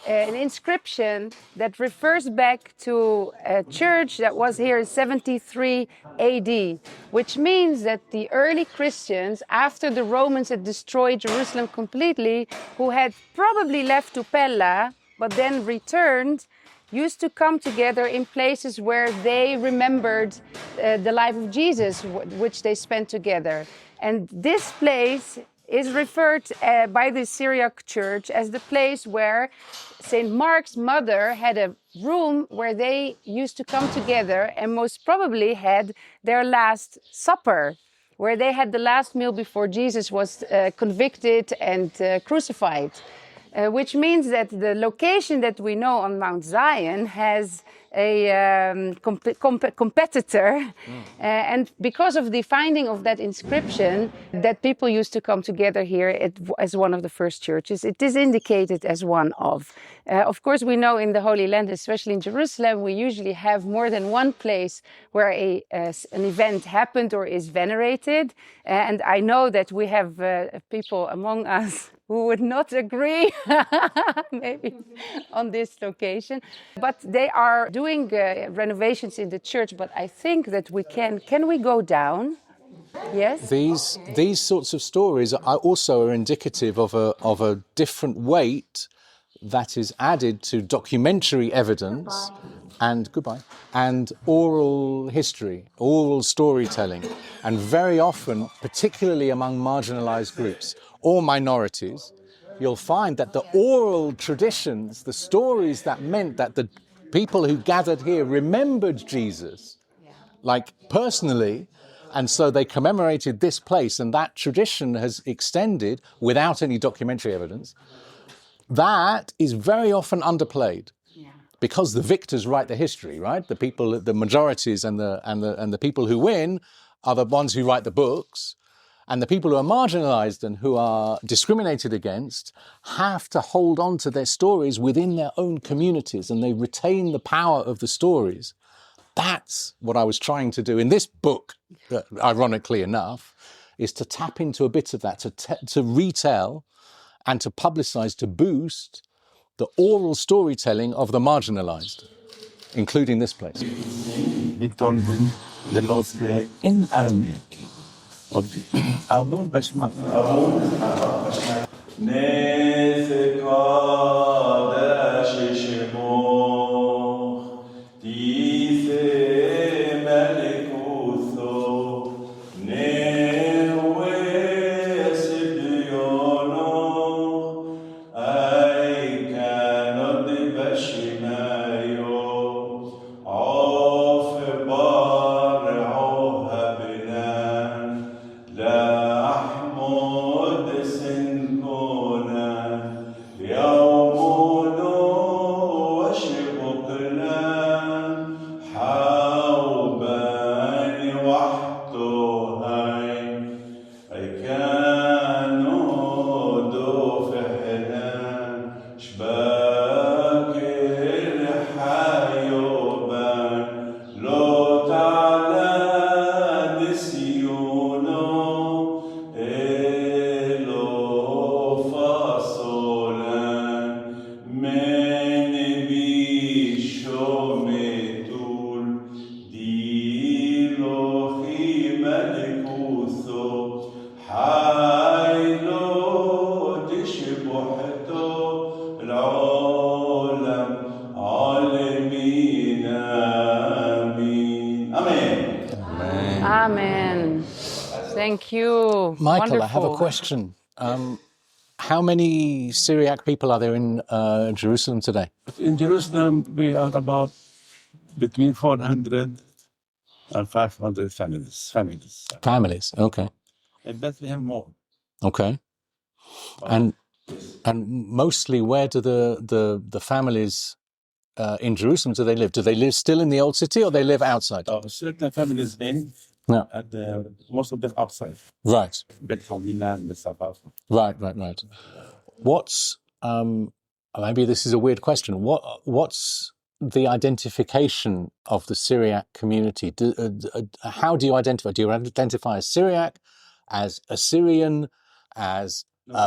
an inscription that refers back to a church that was here in 73 AD, which means that the early Christians, after the Romans had destroyed Jerusalem completely, who had probably left to Pella, but then returned, used to come together in places where they remembered the life of Jesus, which they spent together. And this place is referred by the Syriac church as the place where St. Mark's mother had a room where they used to come together and most probably had their last supper, where they had the last meal before Jesus was convicted and crucified. Which means that the location that we know on Mount Zion has a competitor. And because of the finding of that inscription, that people used to come together here as one of the first churches, it is indicated as one of. Of course, we know in the Holy Land, especially in Jerusalem, we usually have more than one place where an event happened or is venerated. And I know that we have people among us who would not agree maybe on this location. But they are doing renovations in the church, but I think that we can we go down? Yes? These sorts of stories are indicative of a different weight that is added to documentary evidence and oral history, oral storytelling. And very often, particularly among marginalized groups or minorities, you'll find that the oral traditions, the stories that meant that the people who gathered here remembered Jesus, like personally, and so they commemorated this place, and that tradition has extended without any documentary evidence. That is very often underplayed. Because the victors write the history, right? The people, the majorities and the people who win are the ones who write the books. And the people who are marginalized and who are discriminated against have to hold on to their stories within their own communities, and they retain the power of the stories That's what I was trying to do in this book, ironically enough, is to tap into a bit of that, to retell and to publicize, to boost the oral storytelling of the marginalized, including this place. He told them the Lord's Prayer in Arabic. أظن بس ما Amen. Thank you. Michael, Wonderful. I have a question. How many Syriac people are there in Jerusalem today? In Jerusalem, we are about between 400 and 500 families. Families, okay. In Bethlehem, more. Okay. And mostly, where do the families in Jerusalem do they live? Do they live still in the old city, or they live outside? Certain families in, No. and most of them outside. Right. Bethlehem and Mustafa. Right. What's maybe this is a weird question. What's the identification of the Syriac community? How do you identify? Do you identify as Syriac, as Assyrian, as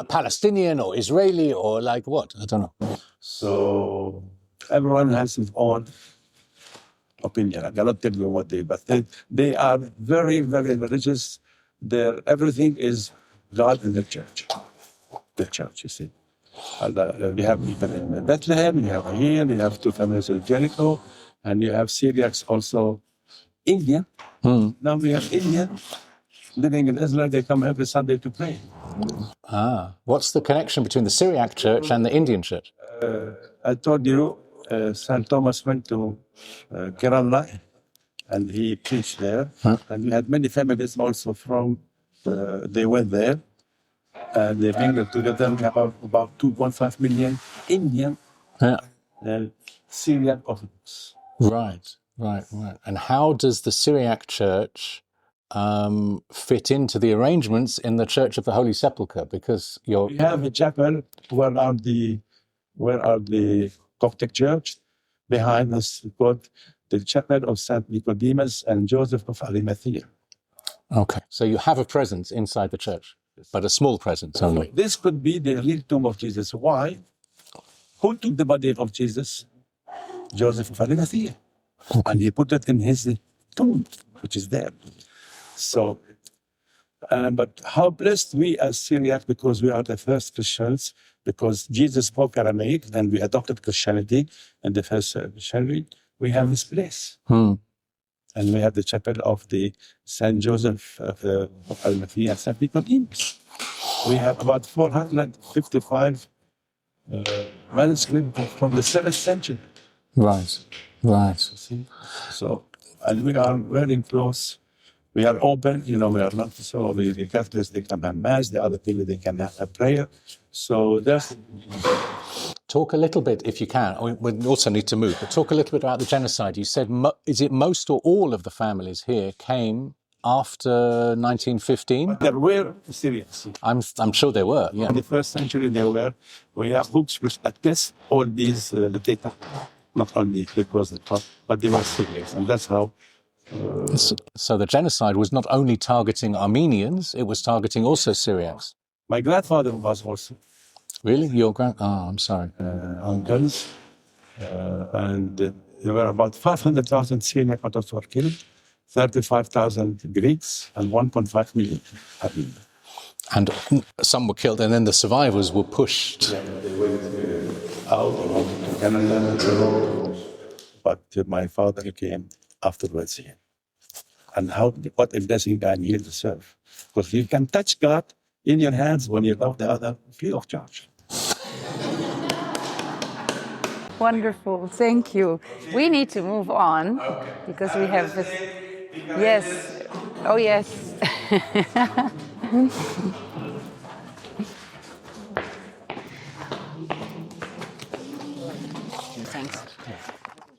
Palestinian or Israeli, or like what? I don't know. So everyone has his own opinion. I cannot tell you what but they are very, very religious. Everything is God in the church. The church, you see. We have people in Bethlehem, you have here, you have two families in Jericho, and you have Syriacs also, Indian. Now we have Indian living in Israel. They come every Sunday to pray. What's the connection between the Syriac church and the Indian church? I told you, St. Thomas went to Kerala, and he preached there. And we had many families also from, they went there. And they bring them together. We have about 2.5 million Indian Syriac Orthodox. Right. And how does the Syriac church fit into the arrangements in the Church of the Holy Sepulchre? Because we have a chapel where are the Coptic Church. Behind us, we got the chapel of Saint Nicodemus and Joseph of Arimathea. Okay, so you have a presence inside the church, but a small presence only. This could be the real tomb of Jesus. Why? Who took the body of Jesus? Joseph of Arimathea. And he put it in his tomb, which is there. So, but how blessed we as Syriac, because we are the first Christians, because Jesus spoke Aramaic and we adopted Christianity in the first century, we have this place. And we have the chapel of the Saint Joseph of Arimathea and Saint Nicodemus. We have about 455 manuscripts from the 7th century. Right. See? So, and we are very close. We are open, we are not so the Catholics, they can have mass, the other people, they can have a prayer. So there's... Talk a little bit, if you can, we also need to move, but talk a little bit about the genocide. You said, is it most or all of the families here came after 1915? There were Syrians. I'm sure there were, yeah. In the first century there were. We have books which attest all these data. not only because the top, but they were Syrians, and that's how. So the genocide was not only targeting Armenians, it was targeting also Syriacs. My grandfather was also Really? I'm sorry. uncles, and there were about 500,000 Syrian Orthodox were killed, 35,000 Greeks, and 1.5 million Armenians. And some were killed, and then the survivors were pushed. They went out to Canada, but my father came afterwards here. And what a blessing I'm here to serve. Because you can touch God in your hands when you love the other free of charge. Wonderful, thank you. We need to move on because we have this. Yes. Oh, yes. Thanks.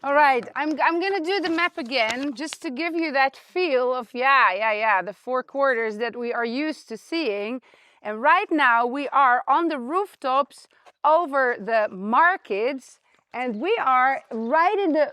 All right, I'm going to do the map again just to give you that feel of, the four quarters that we are used to seeing. And right now we are on the rooftops over the markets, and we are right in the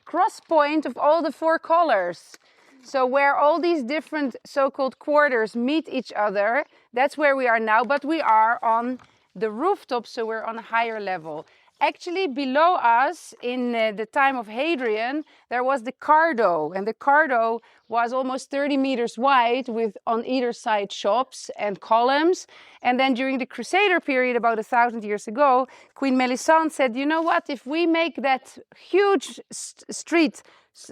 cross point of all the four colors. So where all these different so-called quarters meet each other, that's where we are now, but we are on the rooftop, so we're on a higher level. Actually, below us, in the time of Hadrian, there was the Cardo, and the Cardo was almost 30 meters wide with on either side shops and columns. And then during the Crusader period, about 1,000 years ago, Queen Melisande said, you know what, if we make that huge street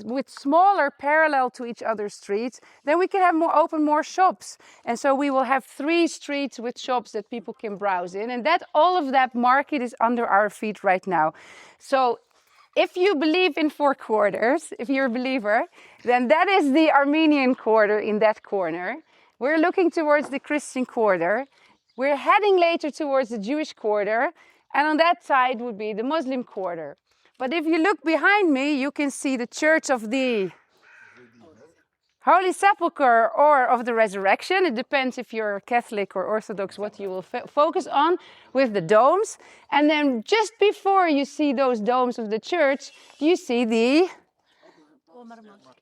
with smaller parallel to each other's streets, then we can have more shops. And so we will have 3 streets with shops that people can browse in. And that all of that market is under our feet right now. So if you believe in 4 quarters, if you're a believer, then that is the Armenian quarter in that corner. We're looking towards the Christian quarter. We're heading later towards the Jewish quarter. And on that side would be the Muslim quarter. But if you look behind me, you can see the Church of the Holy Sepulchre or of the Resurrection. It depends if you're Catholic or Orthodox what you will focus on with the domes. And then just before you see those domes of the church, you see the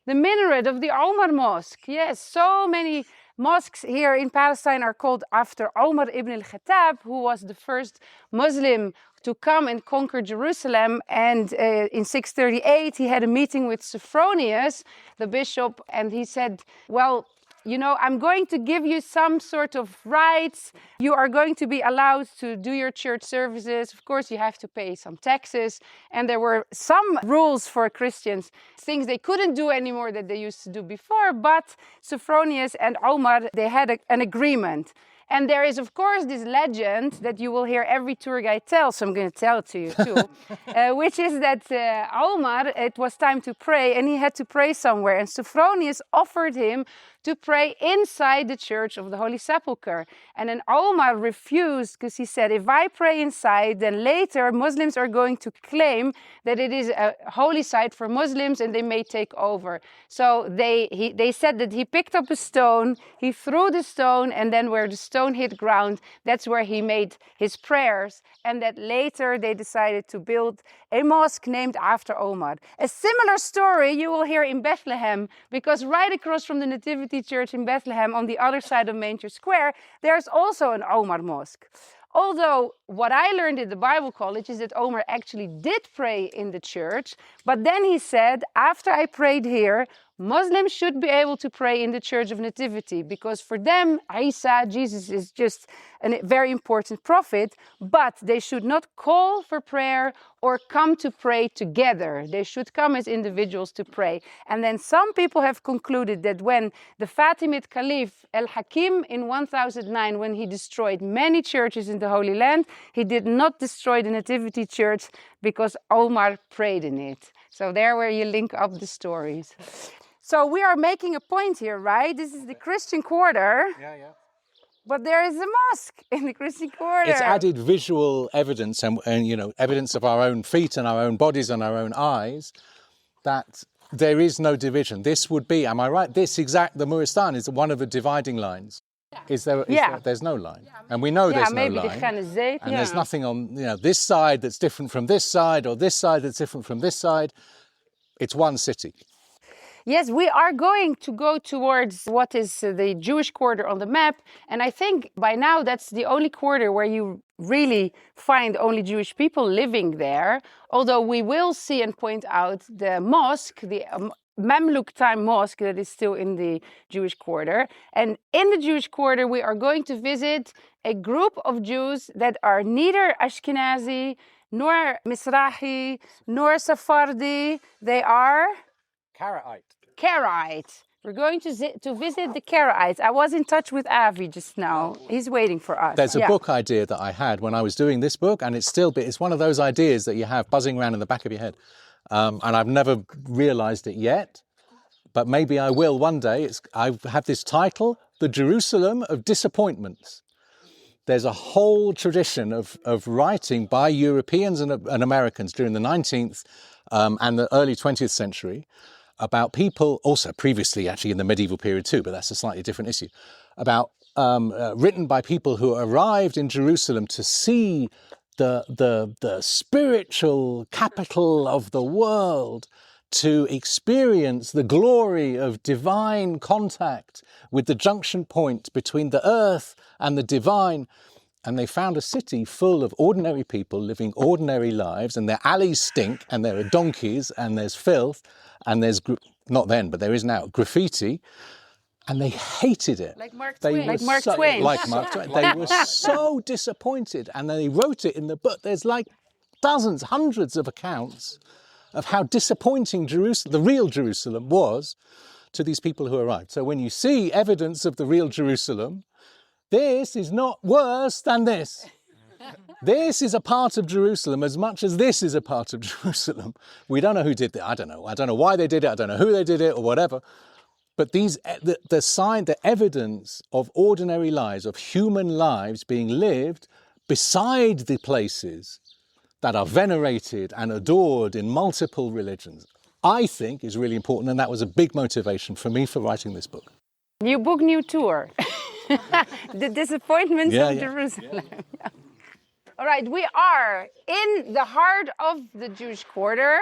minaret of the Omar Mosque. Yes, so many mosques here in Palestine are called after Omar ibn al-Khattab, who was the first Muslim to come and conquer Jerusalem. And in 638, he had a meeting with Sophronius, the bishop, and he said, well, you know, I'm going to give you some sort of rights. You are going to be allowed to do your church services. Of course, you have to pay some taxes. And there were some rules for Christians, things they couldn't do anymore that they used to do before. But Sophronius and Omar, they had an agreement. And there is, of course, this legend that you will hear every tour guide tell, so I'm going to tell it to you too, which is that Omar, it was time to pray, and he had to pray somewhere. And Sophronius offered him to pray inside the Church of the Holy Sepulchre. And then Omar refused because he said, if I pray inside, then later Muslims are going to claim that it is a holy site for Muslims and they may take over. So they said that he picked up a stone, he threw the stone, and then where the stone hit ground, that's where he made his prayers. And that later they decided to build a mosque named after Omar. A similar story you will hear in Bethlehem, because right across from the Nativity Church in Bethlehem, on the other side of Manger Square, there's also an Omar mosque. Although what I learned at the Bible college is that Omar actually did pray in the church, but then he said, after I prayed here, Muslims should be able to pray in the Church of Nativity, because for them, Isa, Jesus, is just a very important prophet, but they should not call for prayer or come to pray together. They should come as individuals to pray. And then some people have concluded that when the Fatimid Caliph Al-Hakim in 1009, when he destroyed many churches in the Holy Land, he did not destroy the Nativity Church because Omar prayed in it. So there where you link up the stories. So we are making a point here, right? This is the Christian quarter. Yeah. But there is a mosque in the Christian quarter. It's added visual evidence and you know, evidence of our own feet and our own bodies and our own eyes that there is no division. This would be, am I right? The Muristan is one of the dividing lines. There's no line. And we know there's no maybe line. And there's nothing on this side that's different from this side, or this side that's different from this side. It's one city. Yes, we are going to go towards what is the Jewish quarter on the map. And I think by now that's the only quarter where you really find only Jewish people living there. Although we will see and point out the mosque, the Mamluk time mosque that is still in the Jewish quarter. And in the Jewish quarter, we are going to visit a group of Jews that are neither Ashkenazi, nor Mizrahi, nor Sephardi. They are Karaite. We're going to visit the Karaites. I was in touch with Avi just now. He's waiting for us. There's a book idea that I had when I was doing this book, and it's one of those ideas that you have buzzing around in the back of your head. And I've never realized it yet, but maybe I will one day. I have this title, The Jerusalem of Disappointments. There's a whole tradition of writing by Europeans and Americans during the 19th and the early 20th century about people, also previously actually in the medieval period too, but that's a slightly different issue, about written by people who arrived in Jerusalem to see the spiritual capital of the world, to experience the glory of divine contact with the junction point between the earth and the divine. And they found a city full of ordinary people living ordinary lives, and their alleys stink, and there are donkeys, and there's filth, and there's, not then, but there is now, graffiti, and they hated it. Like Mark Twain. Like Mark Twain. They were so disappointed, and they wrote it in the book. There's like dozens, hundreds of accounts of how disappointing Jerusalem, the real Jerusalem, was to these people who arrived. So when you see evidence of the real Jerusalem, this is not worse than this. This is a part of Jerusalem as much as this is a part of Jerusalem. We don't know who did that. I don't know. I don't know why they did it. I don't know who they did it or whatever. But the evidence of ordinary lives, of human lives being lived beside the places that are venerated and adored in multiple religions, I think is really important. And that was a big motivation for me for writing this book. New book, new tour. The disappointments of Jerusalem. All right, we are in the heart of the Jewish quarter.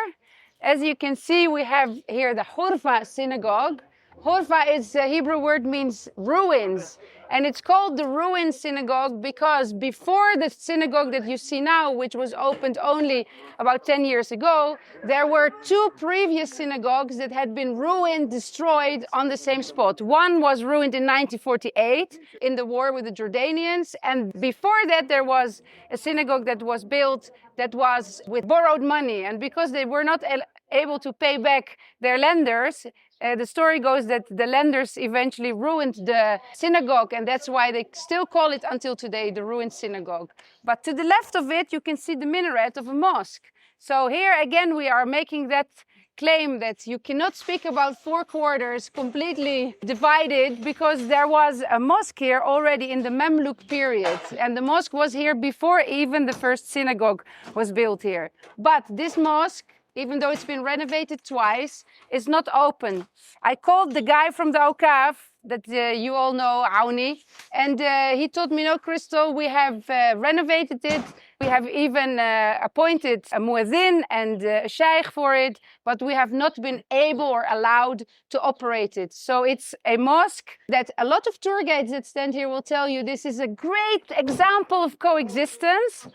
As you can see, we have here the Hurfa synagogue. Hurfa is a Hebrew word, means ruins. And it's called the ruin synagogue because before the synagogue that you see now, which was opened only about 10 years ago, there were two previous synagogues that had been ruined, destroyed on the same spot. One was ruined in 1948 in the war with the Jordanians. And before that, there was a synagogue that was built that was with borrowed money. And because they were not able to pay back their lenders, the story goes that the lenders eventually ruined the synagogue, and that's why they still call it until today the ruined synagogue. But to the left of it, you can see the minaret of a mosque. So here again, we are making that claim that you cannot speak about four quarters completely divided, because there was a mosque here already in the Mamluk period, and the mosque was here before even the first synagogue was built here. But this mosque, even though it's been renovated twice, is not open. I called the guy from the Okaf that you all know, Auni, and he told me, no, Crystal, we have renovated it. We have even appointed a muezzin and a sheikh for it, but we have not been able or allowed to operate it. So it's a mosque that a lot of tour guides that stand here will tell you this is a great example of coexistence.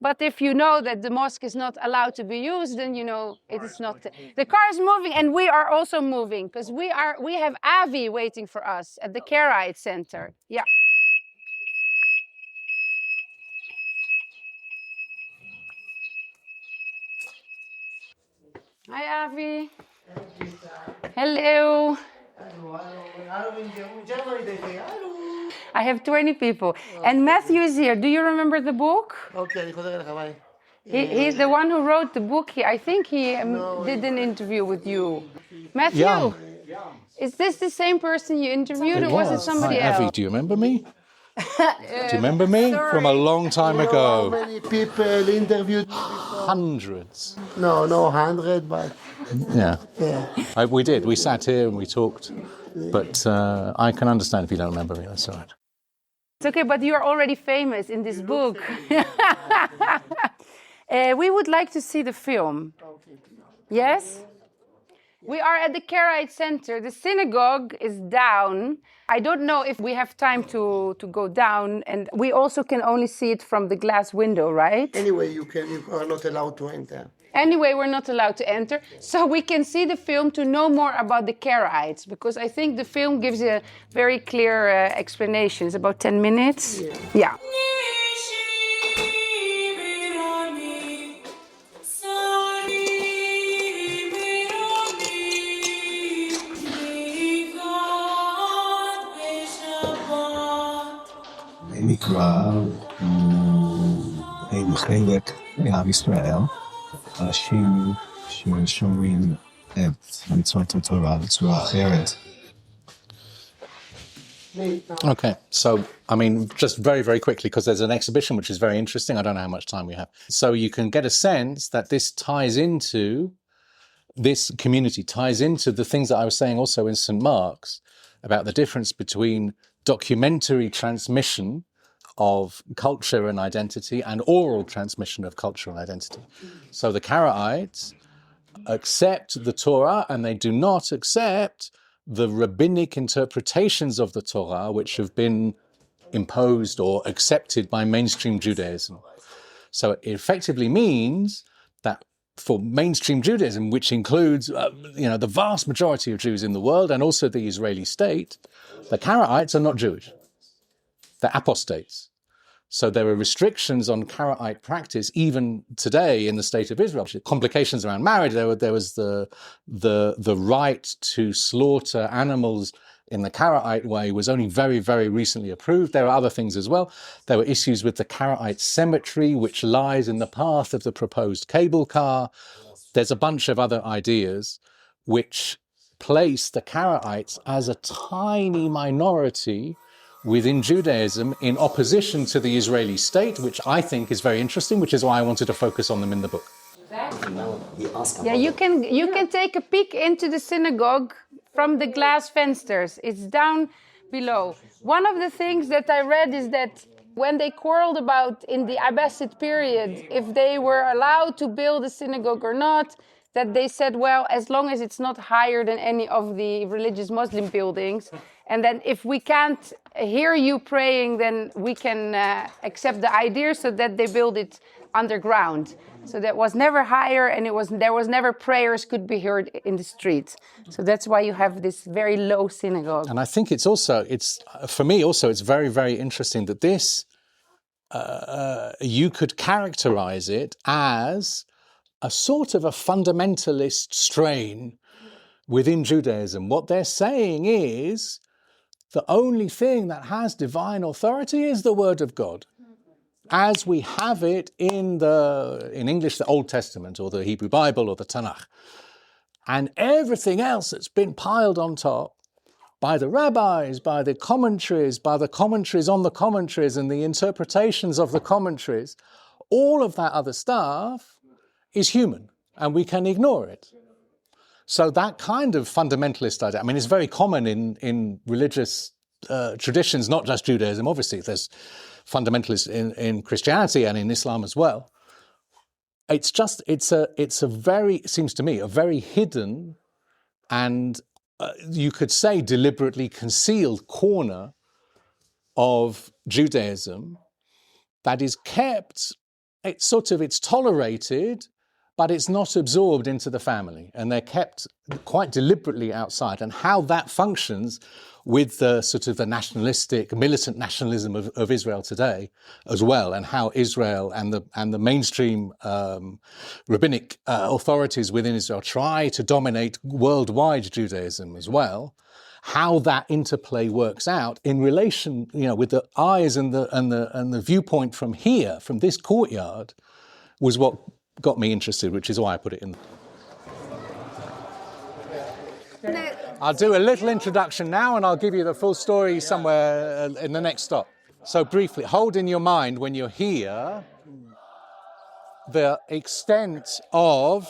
But if you know that the mosque is not allowed to be used, then you know it is not. The car is moving, and we are also moving because we have Avi waiting for us at the Karaite Center. Yeah. Hi, Avi. Hello. I have 20 people. And Matthew is here. Do you remember the book? He's the one who wrote the book. I think he did an interview with you. Matthew, is this the same person you interviewed, or was it somebody else? Avi, do you remember me? Do you remember me? From a long time ago. How many people interviewed me before? Hundreds. No, 100, but... Yeah. Yeah. We did. We sat here and we talked. But I can understand if you don't remember me. That's all right. It's okay, but you're already famous in this book. We would like to see the film. Yes? We are at the Karaite Center. The synagogue is down. I don't know if we have time to go down, and we also can only see it from the glass window, right? Anyway, you are not allowed to enter. Anyway, we're not allowed to enter. So we can see the film to know more about the Karaites, because I think the film gives a very clear explanation. It's about 10 minutes. Yeah. נקרא חלק מעם ישראל, אנשים ששומרים את מצוות התורה בצורה אחרת. Okay, so, I mean, just very, very quickly, because there's an exhibition which is very interesting. I don't know how much time we have. So you can get a sense that this community ties into the things that I was saying also in St. Mark's about the difference between documentary transmission of culture and identity and oral transmission of culture and identity. So the Karaites accept the Torah and they do not accept the rabbinic interpretations of the Torah which have been imposed or accepted by mainstream Judaism. So it effectively means that for mainstream Judaism, which includes the vast majority of Jews in the world and also the Israeli state, the Karaites are not Jewish. They're apostates. So there are restrictions on Karaite practice even today in the state of Israel. Complications around marriage. There was the right to slaughter animals in the Karaite way was only very, very recently approved. There are other things as well. There were issues with the Karaite cemetery, which lies in the path of the proposed cable car. There's a bunch of other ideas which place the Karaites as a tiny minority within Judaism in opposition to the Israeli state, which I think is very interesting, which is why I wanted to focus on them in the book. Yeah, you can take a peek into the synagogue from the glass fensters. It's down below. One of the things that I read is that when they quarreled about in the Abbasid period if they were allowed to build a synagogue or not, that they said, well, as long as it's not higher than any of the religious Muslim buildings, and then if we can't hear you praying, then we can accept the idea, so that they build it underground. So that was never higher, and there was never prayers could be heard in the street. So that's why you have this very low synagogue. And I think it's for me also, it's very, very interesting that this, you could characterize it as a sort of a fundamentalist strain within Judaism. What they're saying is the only thing that has divine authority is the Word of God, as we have it in English, the Old Testament, or the Hebrew Bible, or the Tanakh. And everything else that's been piled on top by the rabbis, by the commentaries on the commentaries, and the interpretations of the commentaries, all of that other stuff is human, and we can ignore it. So that kind of fundamentalist idea, I mean, it's very common in religious traditions, not just Judaism, obviously. There's fundamentalists in Christianity and in Islam as well. It seems to me, a very hidden and you could say deliberately concealed corner of Judaism that is kept, it's tolerated, but it's not absorbed into the family, and they're kept quite deliberately outside. And how that functions with the sort of the nationalistic, militant nationalism of Israel today as well, and how Israel and the mainstream rabbinic authorities within Israel try to dominate worldwide Judaism as well, how that interplay works out in relation, with the eyes and the viewpoint from here, from this courtyard, was what got me interested, which is why I put it in. I'll do a little introduction now, and I'll give you the full story somewhere in the next stop. So briefly, hold in your mind when you're here the extent of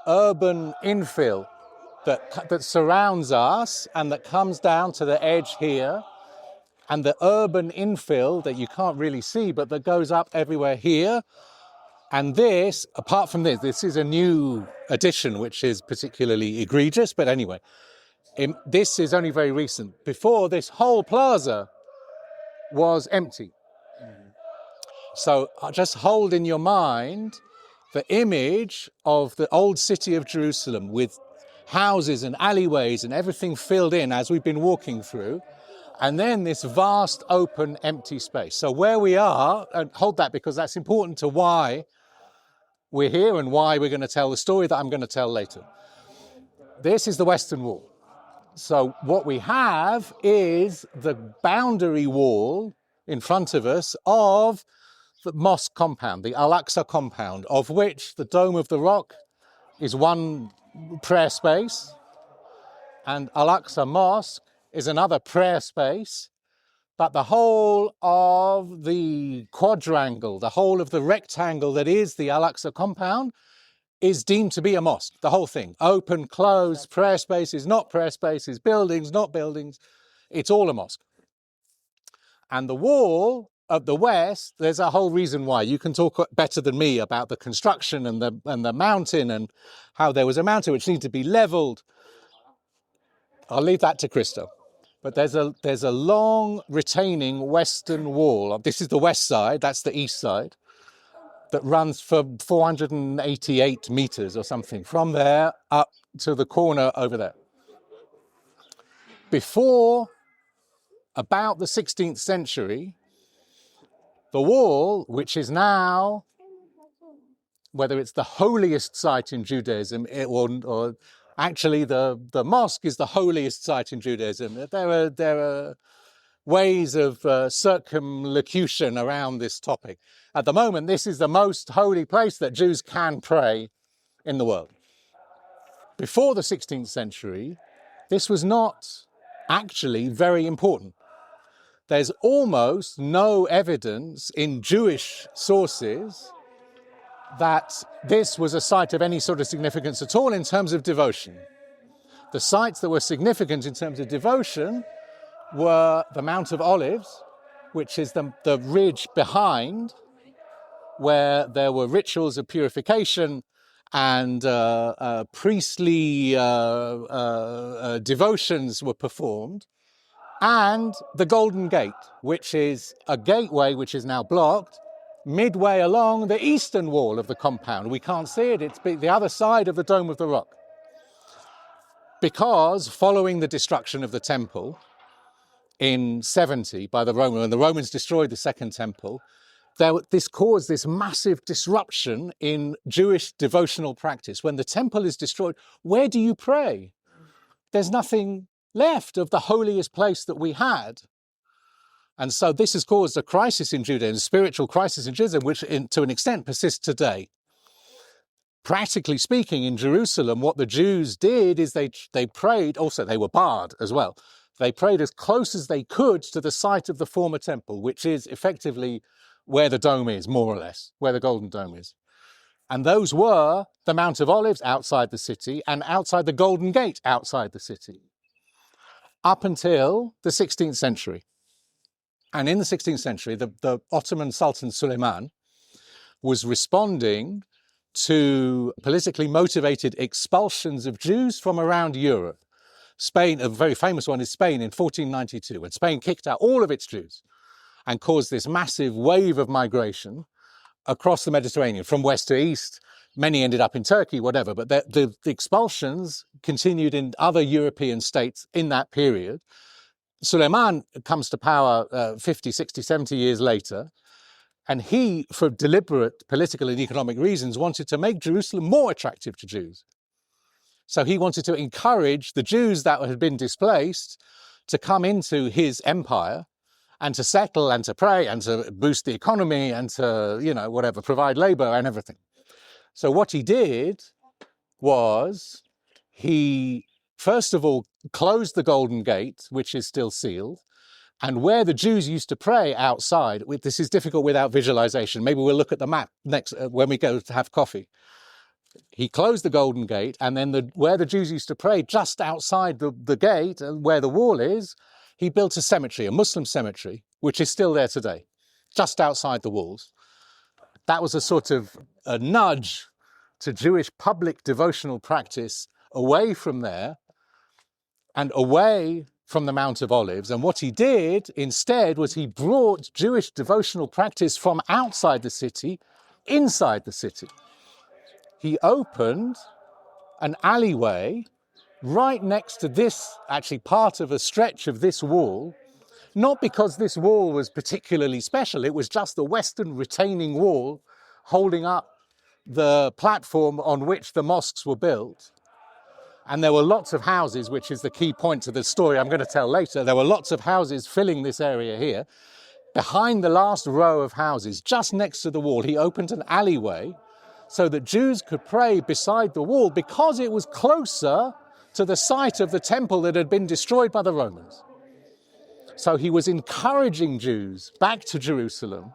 urban infill that surrounds us and that comes down to the edge here. and the urban infill that you can't really see, but that goes up everywhere here. And this, apart from this is a new addition, which is particularly egregious, but anyway, this is only very recent. Before, this whole plaza was empty. So just hold in your mind the image of the old city of Jerusalem with houses and alleyways and everything filled in as we've been walking through, and then this vast open empty space. So where we are, and hold that because that's important to why we're here and why we're going to tell the story that I'm going to tell later. This is the Western Wall. So what we have is the boundary wall in front of us of the mosque compound, the Al-Aqsa compound, of which the Dome of the Rock is one prayer space, and Al-Aqsa Mosque is another prayer space, but the whole of the quadrangle, the whole of the rectangle that is the Al-Aqsa compound is deemed to be a mosque, the whole thing. Open, closed, prayer spaces, not prayer spaces, buildings, not buildings. It's all a mosque. And the wall of the west, there's a whole reason why. You can talk better than me about the construction and the mountain and how there was a mountain which needed to be leveled. I'll leave that to Christo. But there's a long retaining western wall. This is the west side, that's the east side, that runs for 488 meters or something, from there up to the corner over there. Before about the 16th century, the wall, which is now, whether it's the holiest site in Judaism, or actually the mosque is the holiest site in Judaism. There are ways of circumlocution around this topic. At the moment, this is the most holy place that Jews can pray in the world. Before the 16th century, this was not actually very important. There's almost no evidence in Jewish sources that this was a site of any sort of significance at all in terms of devotion. The sites that were significant in terms of devotion were the Mount of Olives, which is the ridge behind, where there were rituals of purification and priestly devotions were performed, and the Golden Gate, which is a gateway which is now blocked midway along the eastern wall of the compound. We can't see it, it's the other side of the Dome of the Rock. Because following the destruction of the temple in 70 by the Romans, when the Romans destroyed the Second Temple, this caused this massive disruption in Jewish devotional practice. When the temple is destroyed, where do you pray? There's nothing left of the holiest place that we had. And so this has caused a crisis in Judaism, a spiritual crisis in Judaism, which to an extent persists today. Practically speaking, in Jerusalem, what the Jews did is they prayed, also they were barred as well. They prayed as close as they could to the site of the former temple, which is effectively where the dome is, more or less, where the Golden Dome is. And those were the Mount of Olives outside the city and outside the Golden Gate outside the city, up until the 16th century. And in the 16th century, the Ottoman Sultan Suleiman was responding to politically motivated expulsions of Jews from around Europe. Spain, a very famous one is Spain in 1492, when Spain kicked out all of its Jews and caused this massive wave of migration across the Mediterranean, from west to east. Many ended up in Turkey, whatever, but the expulsions continued in other European states in that period. Suleiman comes to power 50, 60, 70 years later, and he, for deliberate political and economic reasons, wanted to make Jerusalem more attractive to Jews. So he wanted to encourage the Jews that had been displaced to come into his empire and to settle and to pray and to boost the economy and to, whatever, provide labor and everything. So what he did was he, first of all, closed the Golden Gate, which is still sealed, and where the Jews used to pray outside, this is difficult without visualization. Maybe we'll look at the map next when we go to have coffee. He closed the Golden Gate, and then where the Jews used to pray, just outside the gate, where the wall is, he built a cemetery, a Muslim cemetery, which is still there today, just outside the walls. That was a sort of a nudge to Jewish public devotional practice away from there and away from the Mount of Olives. And what he did instead was he brought Jewish devotional practice from outside the city inside the city. He opened an alleyway right next to this, actually part of a stretch of this wall, not because this wall was particularly special, it was just the western retaining wall holding up the platform on which the mosques were built. And there were lots of houses, which is the key point to the story I'm going to tell later. There were lots of houses filling this area here. Behind the last row of houses, just next to the wall, he opened an alleyway so that Jews could pray beside the wall because it was closer to the site of the temple that had been destroyed by the Romans. So he was encouraging Jews back to Jerusalem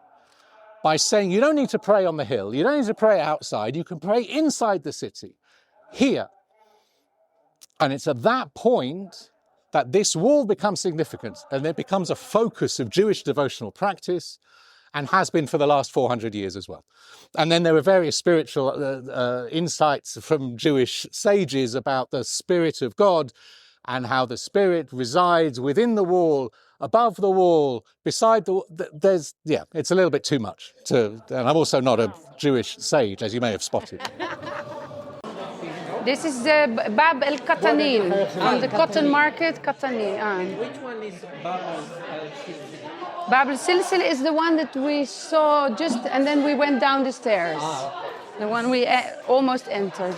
by saying, you don't need to pray on the hill, you don't need to pray outside, you can pray inside the city, here. And it's at that point that this wall becomes significant and it becomes a focus of Jewish devotional practice and has been for the last 400 years as well. And then there were various spiritual insights from Jewish sages about the Spirit of God and how the Spirit resides within the wall, above the wall, beside the wall. It's a little bit too much. And I'm also not a Jewish sage, as you may have spotted. This is the Bab el-Qatanin, on the cotton market, Qatanin. Which one is Bab Bab el-Silsil is the one that we saw just, and then we went down the stairs. The one we almost entered.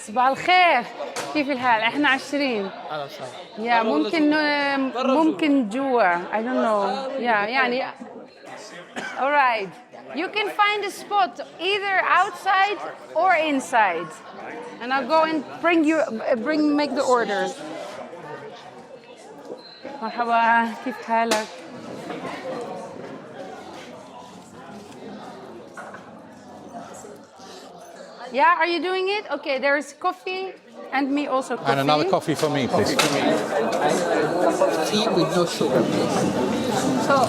صباح الخير كيف الحال احنا 20 يا ممكن جوا I don't know يعني all right you can find a spot either outside or inside and I'll go and make the order. مرحبا كيف حالك Yeah, are you doing it? Okay, there is coffee and me also coffee. And another coffee for me, please. tea with no sugar, please. So,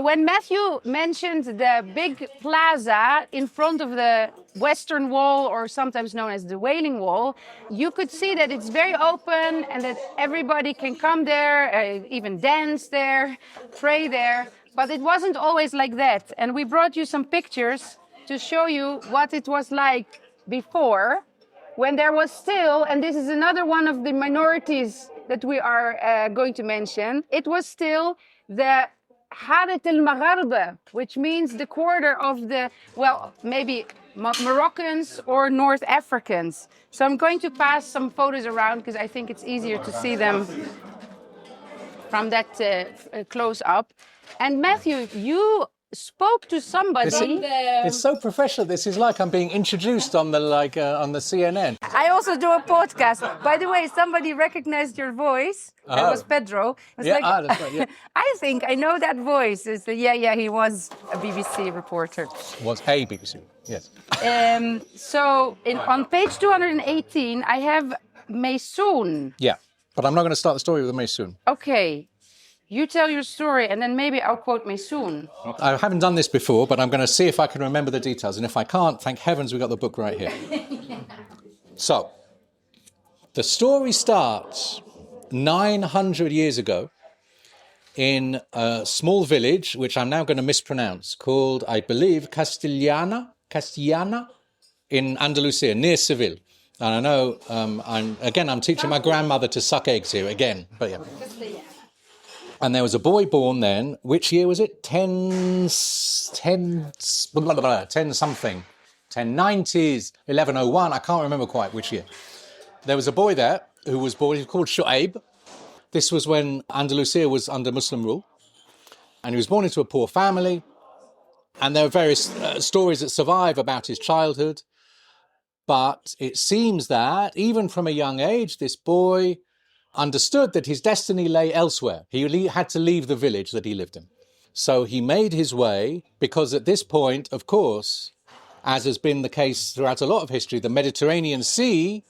when Matthew mentioned the big plaza in front of the Western Wall, or sometimes known as the Wailing Wall, you could see that it's very open and that everybody can come there, even dance there, pray there. But it wasn't always like that. And we brought you some pictures to show you what it was like before, when there was still, and this is another one of the minorities that we are going to mention, it was still the Haret al-Magharba, which means the quarter of the, well, maybe Moroccans or North Africans. So I'm going to pass some photos around because I think it's easier to see them from that close up. And Matthew, you spoke to somebody. It's so professional. This is like I'm being introduced on the on the CNN. I also do a podcast. By the way, somebody recognized your voice. It was Pedro. It was That's right, yeah. I think I know that voice. It's he was a BBC reporter. Was a BBC, yes. So on page 218, I have Maysoon. Yeah, but I'm not going to start the story with the Maysoon. Okay. You tell your story, and then maybe I'll quote Maysoon. I haven't done this before, but I'm going to see if I can remember the details. And if I can't, thank heavens we got the book right here. So, the story starts 900 years ago in a small village, which I'm now going to mispronounce, called, I believe, Castellana, in Andalusia, near Seville. And I know, I'm teaching my grandmother to suck eggs here again, but yeah. And there was a boy born then. Which year was it? 10-something. 1090s, 1101. I can't remember quite which year. There was a boy there who was born. He was called Shu'aib. This was when Andalusia was under Muslim rule. And he was born into a poor family. And there are various stories that survive about his childhood. But it seems that even from a young age, this boy understood that his destiny lay elsewhere. He had to leave the village that he lived in. So he made his way, because at this point, of course, as has been the case throughout a lot of history, the Mediterranean Sea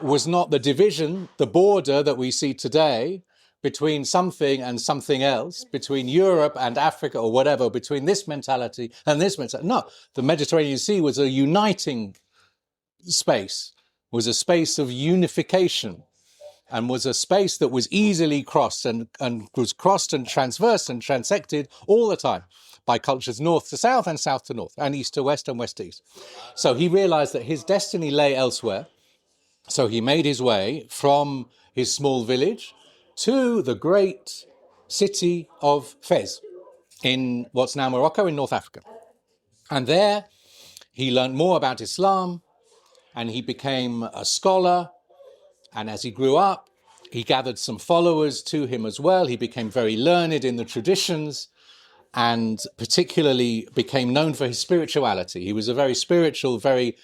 was not the division, the border that we see today between something and something else, between Europe and Africa or whatever, between this mentality and this mentality. No, the Mediterranean Sea was a uniting space, was a space of unification, and was a space that was easily crossed and was crossed and transversed and transected all the time by cultures north to south and south to north and east to west and west to east. So he realized that his destiny lay elsewhere. So he made his way from his small village to the great city of Fez in what's now Morocco in North Africa. And there he learned more about Islam and he became a scholar. And as he grew up, he gathered some followers to him as well. He became very learned in the traditions and particularly became known for his spirituality. He was a very spiritual, very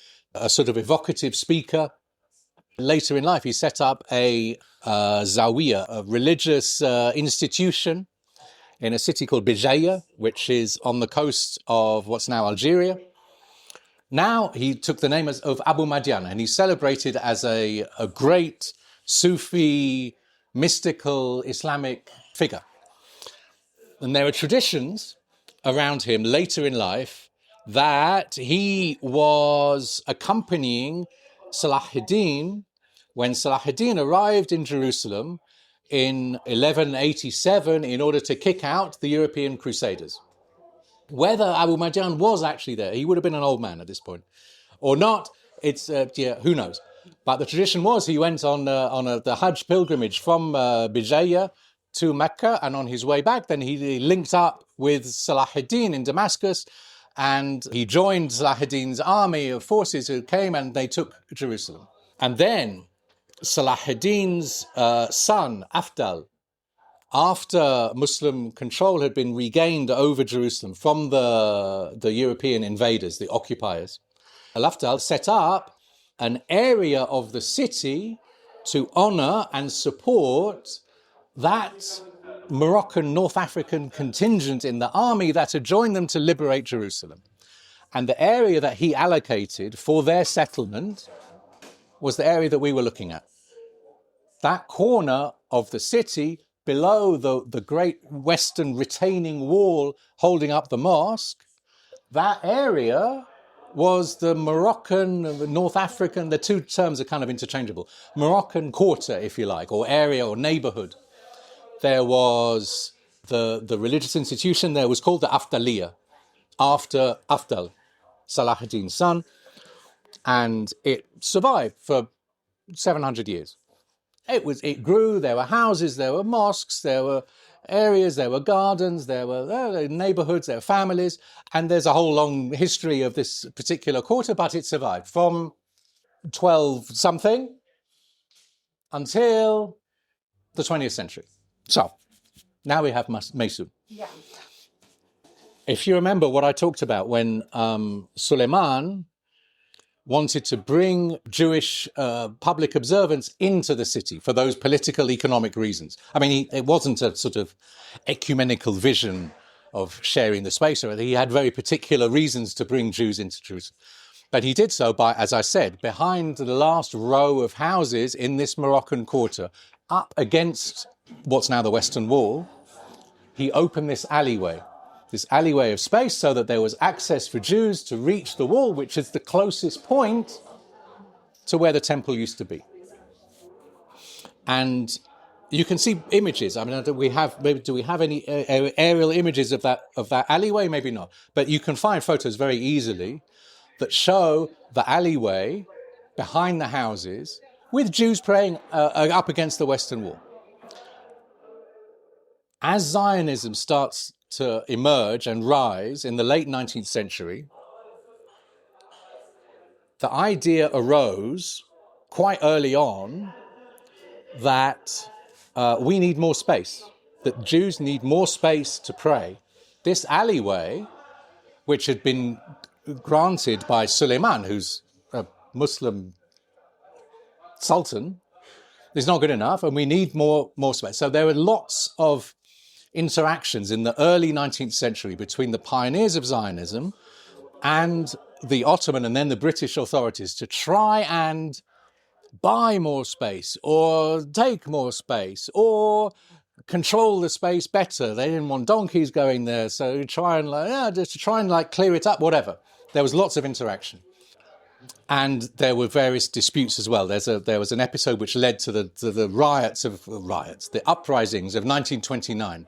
sort of evocative speaker. Later in life, he set up a zawiya, a religious institution in a city called Bijaya, which is on the coast of what's now Algeria. Now he took the name of Abu Madian, and he's celebrated as a great Sufi, mystical Islamic figure. And there are traditions around him later in life that he was accompanying Salaedin when Salaedin arrived in Jerusalem in 1187 in order to kick out the European Crusaders. Whether Abu Madian was actually there, he would have been an old man at this point, or not, it's, who knows. But the tradition was he went on the Hajj pilgrimage from Bijaya to Mecca, and on his way back, then he linked up with Salaedin in Damascus, and he joined Salaedin's army of forces who came and they took Jerusalem. And then Salaedin's son, Afdal, after Muslim control had been regained over Jerusalem from the European invaders, the occupiers, Al-Afdal set up an area of the city to honor and support that Moroccan North African contingent in the army that had joined them to liberate Jerusalem. And the area that he allocated for their settlement was the area that we were looking at. That corner of the city below the great western retaining wall holding up the mosque, that area was the Moroccan, the North African, the two terms are kind of interchangeable, Moroccan quarter, if you like, or area or neighborhood. There was the religious institution there was called the Afdaliya, after Afdal, Salaedin's son, and it survived for 700 years. It grew, there were houses, there were mosques, there were areas, there were gardens, there were neighborhoods, there were families, and there's a whole long history of this particular quarter, but it survived from 12-something until the 20th century. So, now we have Maysoon. Yeah. If you remember what I talked about when Suleiman wanted to bring Jewish public observance into the city for those political, economic reasons. I mean, it wasn't a sort of ecumenical vision of sharing the space or anything. He had very particular reasons to bring Jews into Jerusalem. But he did so by, as I said, behind the last row of houses in this Moroccan quarter, up against what's now the Western Wall, he opened this alleyway of space so that there was access for Jews to reach the wall, which is the closest point to where the temple used to be. And you can see images. I mean, do we have any aerial images of that alleyway? Maybe not. But you can find photos very easily that show the alleyway behind the houses with Jews praying up against the Western Wall. As Zionism starts to emerge and rise in the late 19th century, the idea arose quite early on that we need more space, that Jews need more space to pray. This alleyway, which had been granted by Suleiman, who's a Muslim sultan, is not good enough, and we need more space. So there were lots of interactions in the early 19th century between the pioneers of Zionism and the Ottoman and then the British authorities to try and buy more space or take more space or control the space better. They didn't want donkeys going there, so try and just to try and clear it up, whatever. There was lots of interaction. And there were various disputes as well. There was an episode which led to the uprisings of 1929,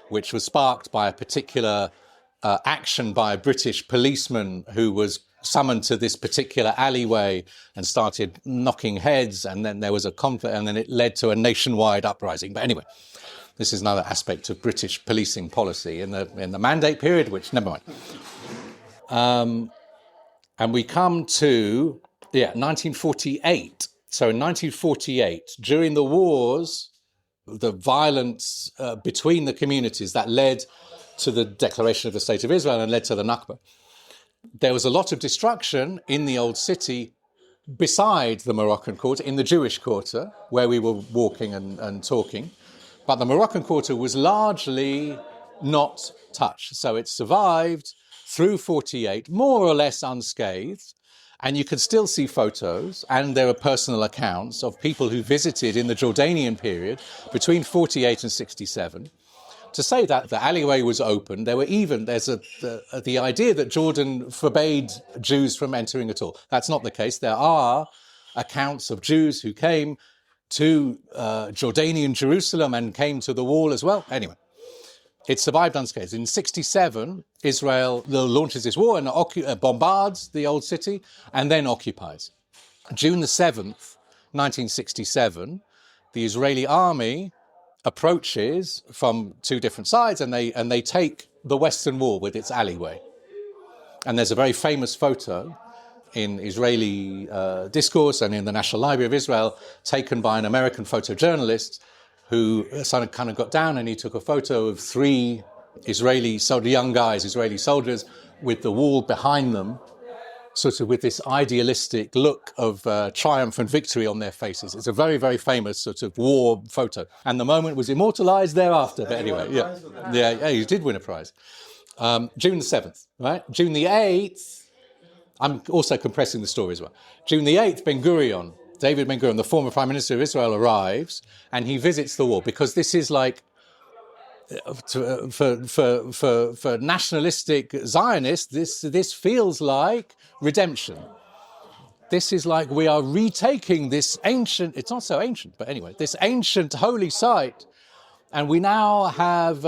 which was sparked by a particular action by a British policeman who was summoned to this particular alleyway and started knocking heads, and then there was a conflict, and then it led to a nationwide uprising. But anyway, this is another aspect of British policing policy in the Mandate period, which never mind. And we come to 1948. So in 1948, during the wars, the violence between the communities that led to the declaration of the State of Israel and led to the Nakba, there was a lot of destruction in the old city beside the Moroccan quarter, in the Jewish quarter, where we were walking and talking. But the Moroccan quarter was largely not touched. So it survived through 48, more or less unscathed. And you can still see photos, and there are personal accounts of people who visited in the Jordanian period between 48 and 67. To say that the alleyway was open, there's the idea that Jordan forbade Jews from entering at all. That's not the case. There are accounts of Jews who came to Jordanian Jerusalem and came to the wall as well. Anyway, it survived unscathed. In 67, Israel launches this war and bombards the old city and then occupies. June the 7th, 1967, the Israeli army approaches from two different sides, and they take the Western Wall with its alleyway. And there's a very famous photo in Israeli discourse and in the National Library of Israel, taken by an American photojournalist who kind of got down, and he took a photo of three young guys, Israeli soldiers, with the wall behind them, sort of with this idealistic look of triumph and victory on their faces. It's a very, very famous sort of war photo. And the moment was immortalized thereafter. But anyway, yeah, he did win a prize. June the 7th, right? June the 8th, I'm also compressing the story as well. June the 8th, David Ben-Gurion, the former Prime Minister of Israel, arrives, and he visits the wall, because this is like, for nationalistic Zionists, this feels like redemption. This is like we are retaking this ancient, it's not so ancient, but anyway, this ancient holy site, and we now have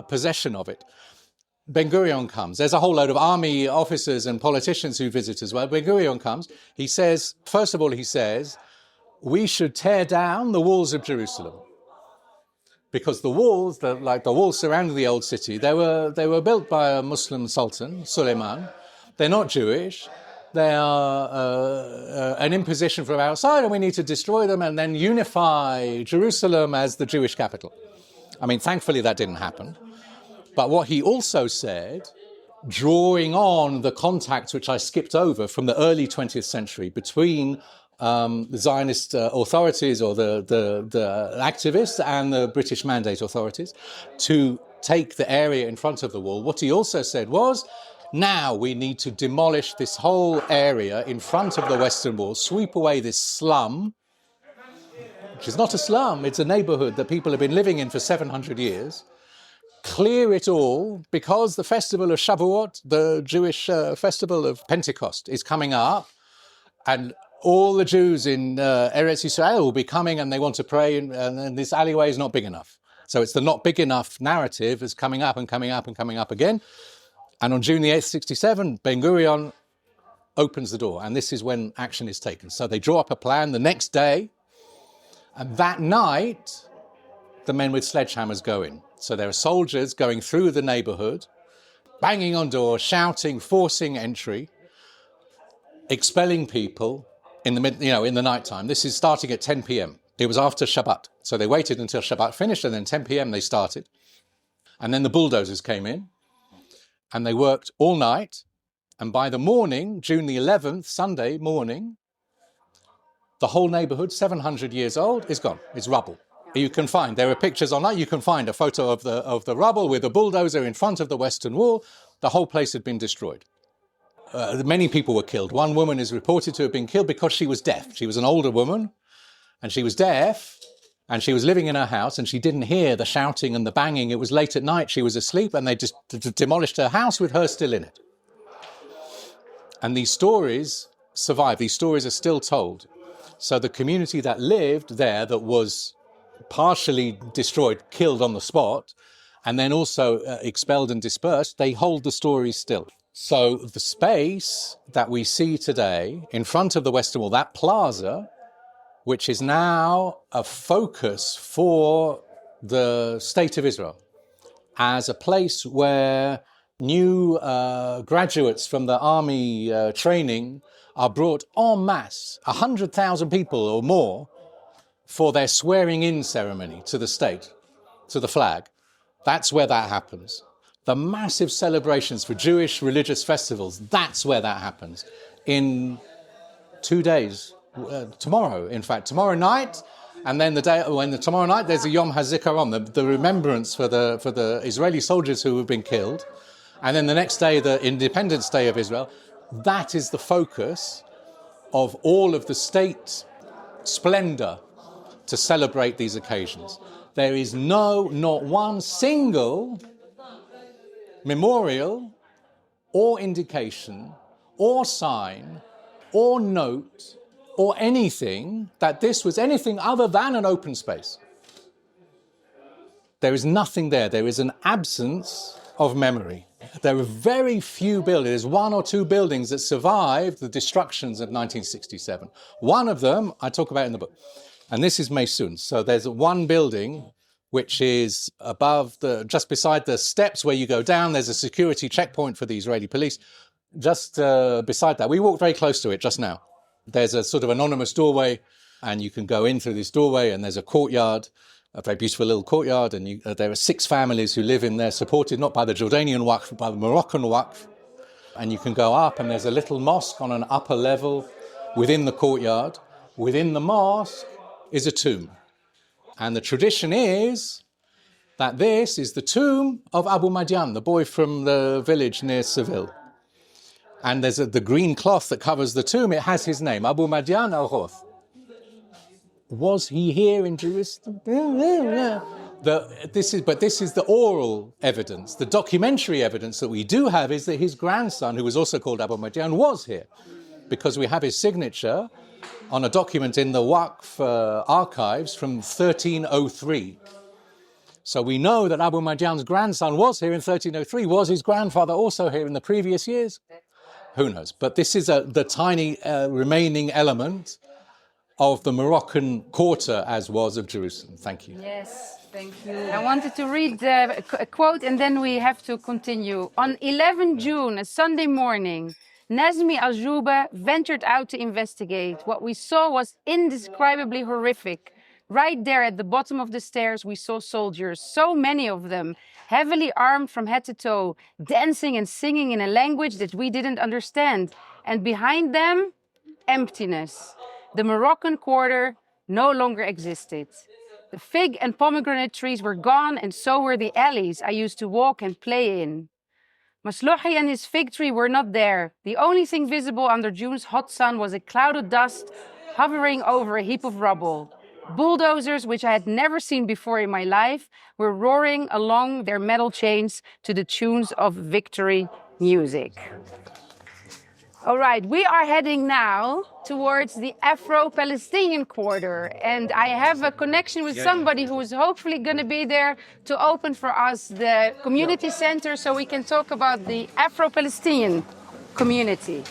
possession of it. Ben-Gurion comes. There's a whole load of army officers and politicians who visit as well. Ben-Gurion comes. He says, first of all, we should tear down the walls of Jerusalem. Because the walls, the walls surrounding the old city, they were built by a Muslim sultan, Suleiman. They're not Jewish. They are an imposition from outside, and we need to destroy them and then unify Jerusalem as the Jewish capital. I mean, thankfully that didn't happen. But what he also said, drawing on the contacts which I skipped over from the early 20th century between the Zionist authorities or the activists and the British Mandate authorities to take the area in front of the wall. What he also said was, now we need to demolish this whole area in front of the Western Wall, sweep away this slum, which is not a slum, it's a neighborhood that people have been living in for 700 years, clear it all, because the festival of Shavuot, the Jewish festival of Pentecost, is coming up, and all the Jews in Eretz Yisrael will be coming and they want to pray, and this alleyway is not big enough. So it's the not big enough narrative is coming up and coming up and coming up again. And on June the 8th, 67, Ben-Gurion opens the door, and this is when action is taken. So they draw up a plan the next day, and that night, the men with sledgehammers go in. So there are soldiers going through the neighborhood, banging on doors, shouting, forcing entry, expelling people in the nighttime. This is starting at 10 p.m. It was after Shabbat. So they waited until Shabbat finished, and then 10 p.m. they started. And then the bulldozers came in, and they worked all night. And by the morning, June the 11th, Sunday morning, the whole neighborhood, 700 years old, is gone. It's rubble. You can find, there are pictures online, you can find a photo of the rubble with a bulldozer in front of the Western Wall. The whole place had been destroyed. Many people were killed. One woman is reported to have been killed because she was deaf. She was an older woman, and she was deaf, and she was living in her house, and she didn't hear the shouting and the banging. It was late at night, she was asleep, and they just demolished her house with her still in it. And these stories survive. These stories are still told. So the community that lived there, that was partially destroyed, killed on the spot, and then also expelled and dispersed, they hold the stories still. So the space that we see today in front of the Western Wall, that plaza, which is now a focus for the State of Israel as a place where new graduates from the army training are brought en masse, 100,000 people or more, for their swearing-in ceremony to the state, to the flag. That's where that happens. The massive celebrations for Jewish religious festivals, that's where that happens. In 2 days, tomorrow, in fact, tomorrow night, and then tomorrow night there's a Yom HaZikaron, the remembrance for the Israeli soldiers who have been killed, and then the next day, the Independence Day of Israel. That is the focus of all of the state splendor to celebrate these occasions. There is not one single memorial or indication or sign or note or anything that this was anything other than an open space. There is nothing there. There is an absence of memory. There are very few buildings, one or two buildings that survived the destructions of 1967. One of them I talk about in the book, and this is Meisun. So there's one building which is just beside the steps where you go down. There's a security checkpoint for the Israeli police. Just beside that, we walked very close to it just now. There's a sort of anonymous doorway, and you can go in through this doorway, and there's a courtyard, a very beautiful little courtyard, and there are 6 families who live in there, supported not by the Jordanian Waqf, but by the Moroccan Waqf. And you can go up, and there's a little mosque on an upper level within the courtyard. Within the mosque is a tomb. And the tradition is that this is the tomb of Abu Madian, the boy from the village near Seville. And there's the green cloth that covers the tomb. It has his name, Abu Madian al-Ghoth. Was he here in Jerusalem? This is the oral evidence. The documentary evidence that we do have is that his grandson, who was also called Abu Madian, was here, because we have his signature on a document in the Waqf archives from 1303. So we know that Abu Madian's grandson was here in 1303. Was his grandfather also here in the previous years? Who knows? But this is the tiny remaining element of the Moroccan quarter, as was of Jerusalem. Thank you. Yes, thank you. I wanted to read a quote, and then we have to continue. On 11 June, a Sunday morning, Nazmi Al-Jouba ventured out to investigate. What we saw was indescribably horrific. Right there at the bottom of the stairs, we saw soldiers, so many of them, heavily armed from head to toe, dancing and singing in a language that we didn't understand. And behind them, emptiness. The Moroccan quarter no longer existed. The fig and pomegranate trees were gone, and so were the alleys I used to walk and play in. Maslouhi and his fig tree were not there. The only thing visible under June's hot sun was a cloud of dust hovering over a heap of rubble. Bulldozers, which I had never seen before in my life, were roaring along their metal chains to the tunes of victory music. All right, we are heading now towards the Afro-Palestinian quarter, and I have a connection with somebody who is hopefully going to be there to open for us the community center so we can talk about the Afro-Palestinian community.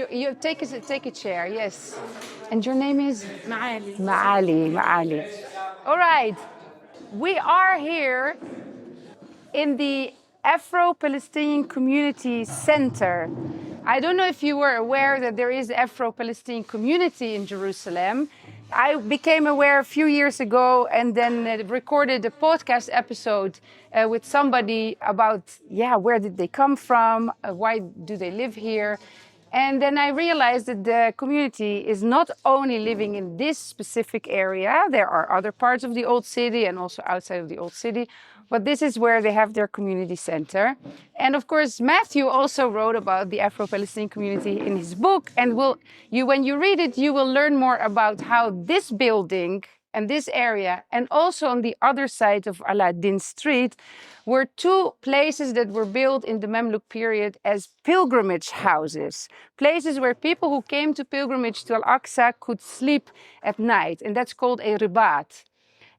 You take a chair, yes. And your name is? Maali. Maali. All right. We are here in the Afro-Palestinian Community Center. I don't know if you were aware that there is Afro-Palestinian community in Jerusalem. I became aware a few years ago and then recorded a podcast episode with somebody about, where did they come from? Why do they live here? And then I realized that the community is not only living in this specific area, there are other parts of the old city and also outside of the old city, but this is where they have their community center. And of course, Matthew also wrote about the Afro-Palestinian community in his book. And when you read it, you will learn more about how this building and this area, and also on the other side of Salaedin Street, were two places that were built in the Mamluk period as pilgrimage houses. Places where people who came to pilgrimage to Al-Aqsa could sleep at night. And that's called a ribat.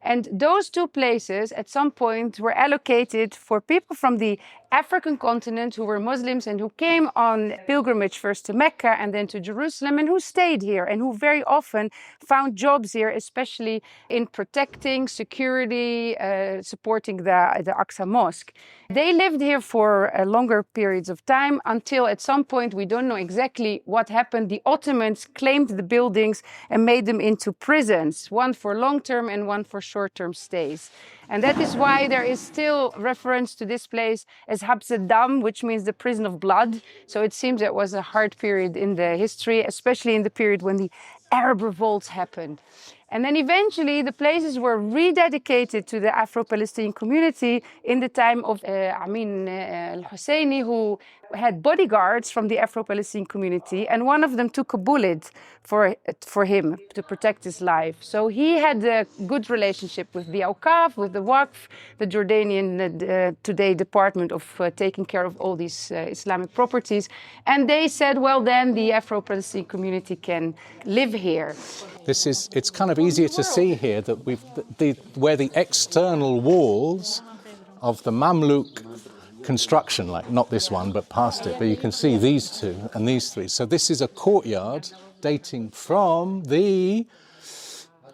And those two places at some point were allocated for people from the African continent who were Muslims and who came on pilgrimage first to Mecca and then to Jerusalem and who stayed here and who very often found jobs here, especially in protecting security, supporting the Aqsa Mosque. They lived here for longer periods of time until at some point, we don't know exactly what happened, the Ottomans claimed the buildings and made them into prisons, one for long-term and one for short-term stays. And that is why there is still reference to this place as Habs-e-Dam, which means the prison of blood. So it seems it was a hard period in the history, especially in the period when the Arab revolts happened. And then eventually the places were rededicated to the Afro-Palestinian community in the time of Amin al-Husseini, who had bodyguards from the Afro-Palestinian community, and one of them took a bullet for him to protect his life. So he had a good relationship with the Awqaf, with the Waqf, the Jordanian today department of taking care of all these Islamic properties. And they said, well, then the Afro-Palestinian community can live here. It's kind of easier to see here that where the external walls of the Mamluk construction, like not this one, but past it, but you can see these two and these three. So this is a courtyard dating from the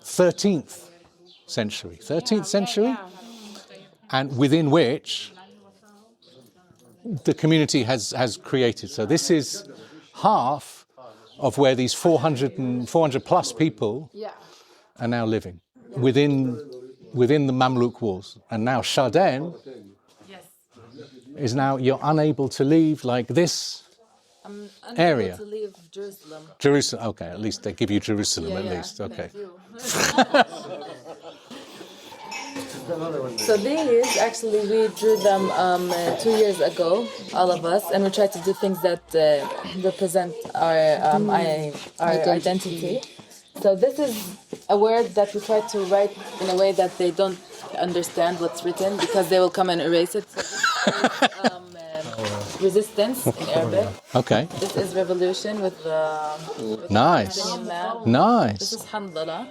13th century, and within which the community has created. So this is half of where these 400 plus people are now living within the Mamluk walls. And now Salaedin is now, you're unable to leave like this area. To leave Jerusalem. Jerusalem, okay, at least they give you Jerusalem at least, okay. So these, actually, we drew them 2 years ago, all of us, and we tried to do things that represent our identity. So this is a word that we try to write in a way that they don't understand what's written, because they will come and erase it. So this is, resistance in Arabic. Okay. This is revolution with Nice. Palestinian map. Nice. This is Hamdallah.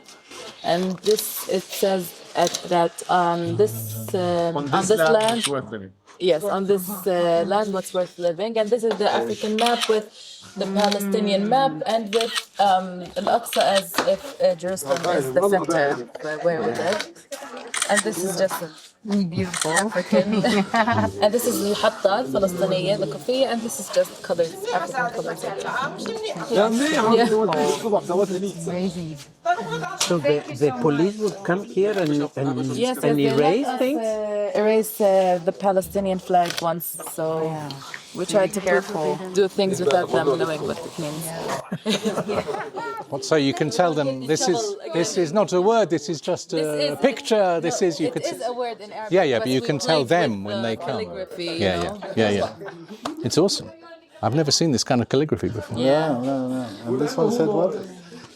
And this, it says that on this land, yes, on this land, what's worth living. And this is the African map with the Palestinian map and with Al-Aqsa as if Jerusalem is the center where we live. And this is just beautiful African. And this is Al-Hatta, Palestinian, the coffee, and this is just colors, African colors. Amazing. So the police would come here and erase things? Erase the Palestinian flag once, so we try to do things without them knowing what it means. So you can tell them this is not a word, this is just a picture, this is, you could... It is a word in Arabic. Yeah, but you can tell them when they come. Yeah. It's awesome. I've never seen this kind of calligraphy before. Yeah. And this one said what?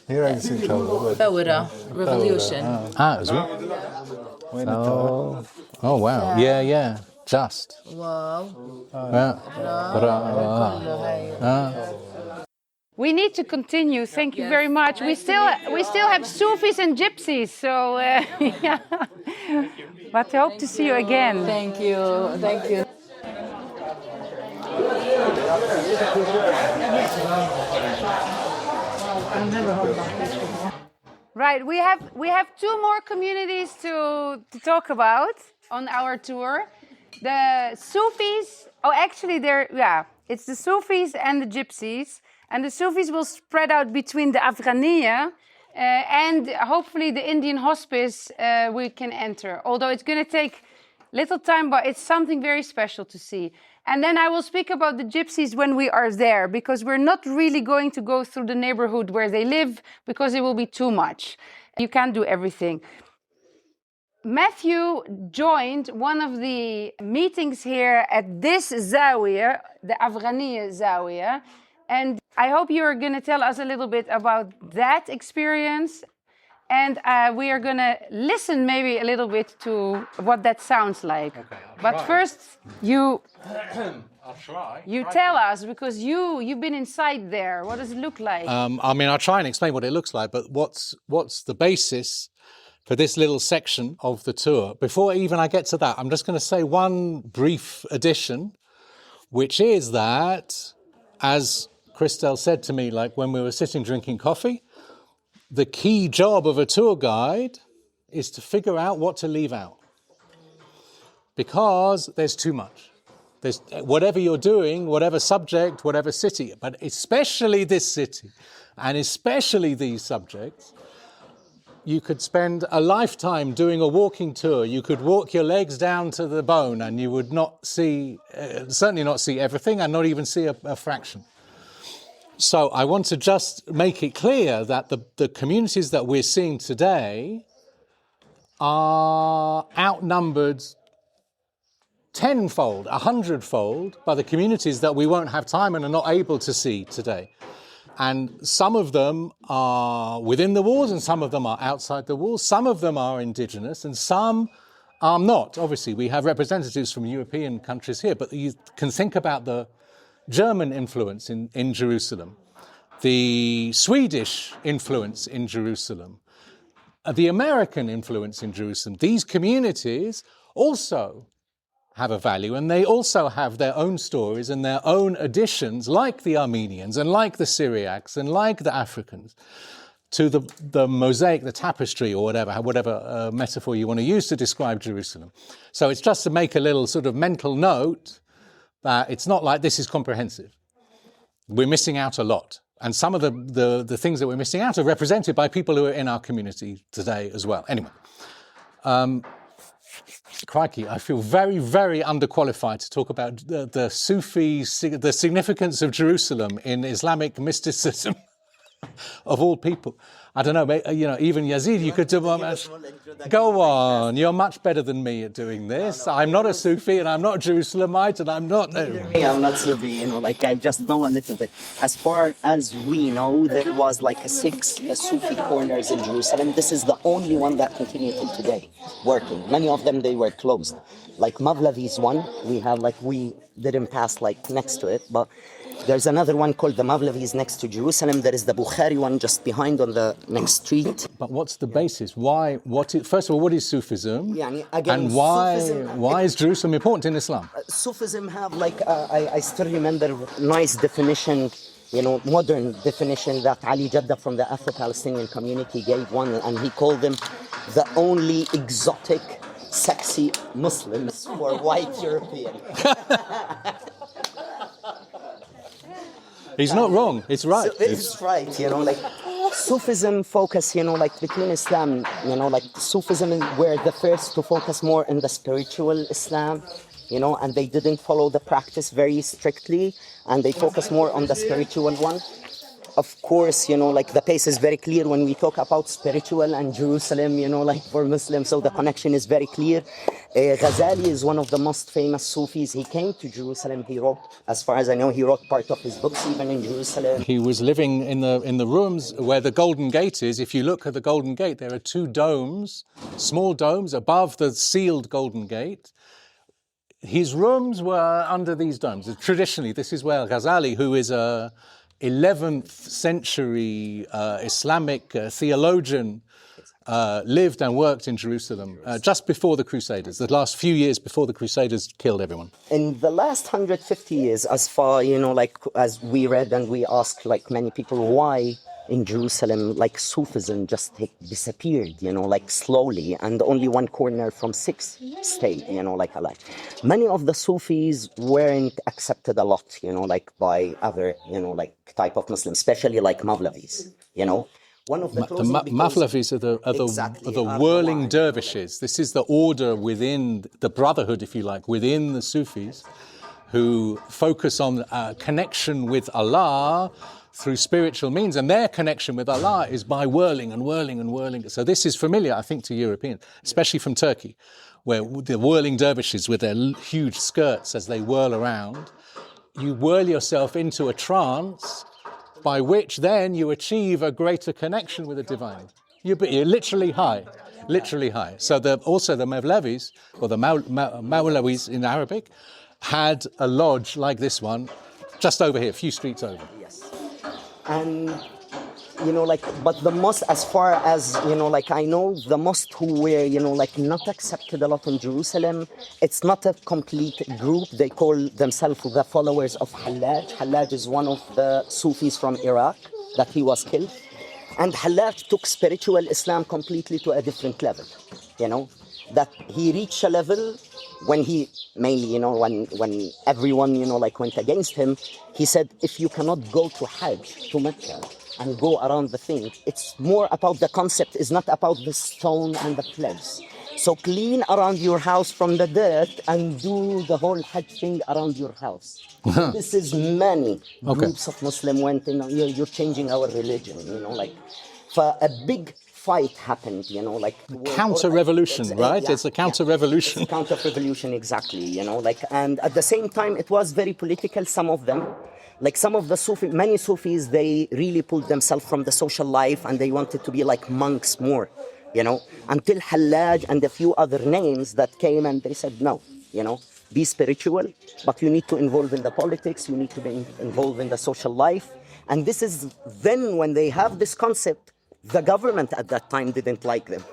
Here I see trouble. Thawra, revolution. As well. Oh wow. Yeah. Just. Wow. We need to continue. Thank you very much. We still have Sufis and Gypsies, so yeah. But I hope to see you again. Thank you. Right, we have two more communities to talk about on our tour. The Sufis. Oh, actually, It's the Sufis and the Gypsies. And the Sufis will spread out between the Afghaniya and hopefully the Indian hospice we can enter. Although it's going to take little time, but it's something very special to see. And then I will speak about the Gypsies when we are there, because we're not really going to go through the neighborhood where they live, because it will be too much. You can't do everything. Matthew joined one of the meetings here at this Zawiya, the Afghaniya Zawiya. And I hope you're going to tell us a little bit about that experience. And we are going to listen maybe a little bit to what that sounds like. Okay, but try. first, you I'll try. you tell us, because you've been inside there. What does it look like? I mean, I'll try and explain what it looks like, but what's the basis for this little section of the tour? Before even I get to that, I'm just going to say one brief addition, which is that, as Christelle said to me, like when we were sitting drinking coffee, the key job of a tour guide is to figure out what to leave out. Because there's too much. There's whatever you're doing, whatever subject, whatever city, but especially this city, and especially these subjects, you could spend a lifetime doing a walking tour. You could walk your legs down to the bone and you would not see, certainly not see everything, and not even see a fraction. So I want to just make it clear that the communities that we're seeing today are outnumbered tenfold, 100-fold by the communities that we won't have time and are not able to see today. And some of them are within the walls and some of them are outside the walls. Some of them are indigenous and some are not. Obviously, we have representatives from European countries here, but you can think about the German influence in Jerusalem, the Swedish influence in Jerusalem, the American influence in Jerusalem. These communities also have a value, and they also have their own stories and their own additions, like the Armenians and like the Syriacs and like the Africans, to the mosaic, the tapestry, or whatever metaphor you want to use to describe Jerusalem. So it's just to make a little sort of mental note that it's not like this is comprehensive. We're missing out a lot. And some of the things that we're missing out are represented by people who are in our community today as well. Anyway, crikey, I feel very, very underqualified to talk about the Sufi, the significance of Jerusalem in Islamic mysticism. Of all people. I don't know, even Yazid, you could do... Go on, you're much better than me at doing this. I'm not a Sufi and I'm not a Jerusalemite and I'm not... I'm not Sufi, I just know a little bit. As far as we know, there was six Sufi corners in Jerusalem. This is the only one that continued till today, working. Many of them, they were closed. Like Mavlavi's one, we didn't pass next to it, but there's another one called the Mavlavi's next to Jerusalem. There is the Bukhari one just behind on the next street. But what's the basis? First of all, what is Sufism? Again, and why is Jerusalem important in Islam? Sufism have I still remember nice definition, modern definition that Ali Jadda from the Afro-Palestinian community gave one, and he called them the only exotic, sexy Muslims for white European. He's not wrong. It's right. It's right. Sufism focus, between Islam, Sufism were the first to focus more in the spiritual Islam, and they didn't follow the practice very strictly, and they focus more on the spiritual one. Of course, the pace is very clear when we talk about spiritual and Jerusalem, for Muslims, so the connection is very clear. Ghazali is one of the most famous Sufis. He came to Jerusalem. He wrote, as far as I know, he wrote part of his books even in Jerusalem. He was living in the rooms where the Golden Gate is. If you look at the Golden Gate, there are two domes, small domes above the sealed Golden Gate. His rooms were under these domes. Traditionally, this is where Ghazali, who is a 11th century Islamic theologian, lived and worked in Jerusalem just before the Crusaders, the last few years before the Crusaders killed everyone. In the last 150 years, as far, as we read and we asked many people why, in Jerusalem, like Sufism just disappeared, like slowly, and only one corner from 6 stayed, like alive. Many of the Sufis weren't accepted a lot, like by other, like type of Muslims, especially like Mawlavis, One of the Mawlavis are the whirling dervishes. This is the order within the brotherhood, if you like, within the Sufis, who focus on connection with Allah through spiritual means, and their connection with Allah is by whirling and whirling and whirling. So this is familiar, I think, to Europeans, especially from Turkey, where the whirling dervishes with their huge skirts as they whirl around, you whirl yourself into a trance by which then you achieve a greater connection with the divine. You're literally high. So also the Mawlavis, or the Mawlawis in Arabic, had a lodge like this one, just over here, a few streets over. Yes. And, but the mosque, as far as, I know, the mosque who were, not accepted a lot in Jerusalem, it's not a complete group. They call themselves the followers of Hallaj. Hallaj is one of the Sufis from Iraq that he was killed. And Hallaj took spiritual Islam completely to a different level, that he reached a level when he mainly, when everyone, went against him, he said, if you cannot go to Hajj, to Mecca, and go around the thing, it's more about the concept, is not about the stone and the flags. So clean around your house from the dirt and do the whole Hajj thing around your house. This is many groups of Muslim went in, you're changing our religion, for a big fight happened, counter-revolution, right? Yeah, it's a counter-revolution. It's a counter-revolution, exactly, and at the same time, it was very political, some of them. Like some of the many Sufis, they really pulled themselves from the social life and they wanted to be like monks more, until Hallaj and a few other names that came and they said, no, be spiritual, but you need to involve in the politics, you need to be involved in the social life. And this is then when they have this concept, the government at that time didn't like them.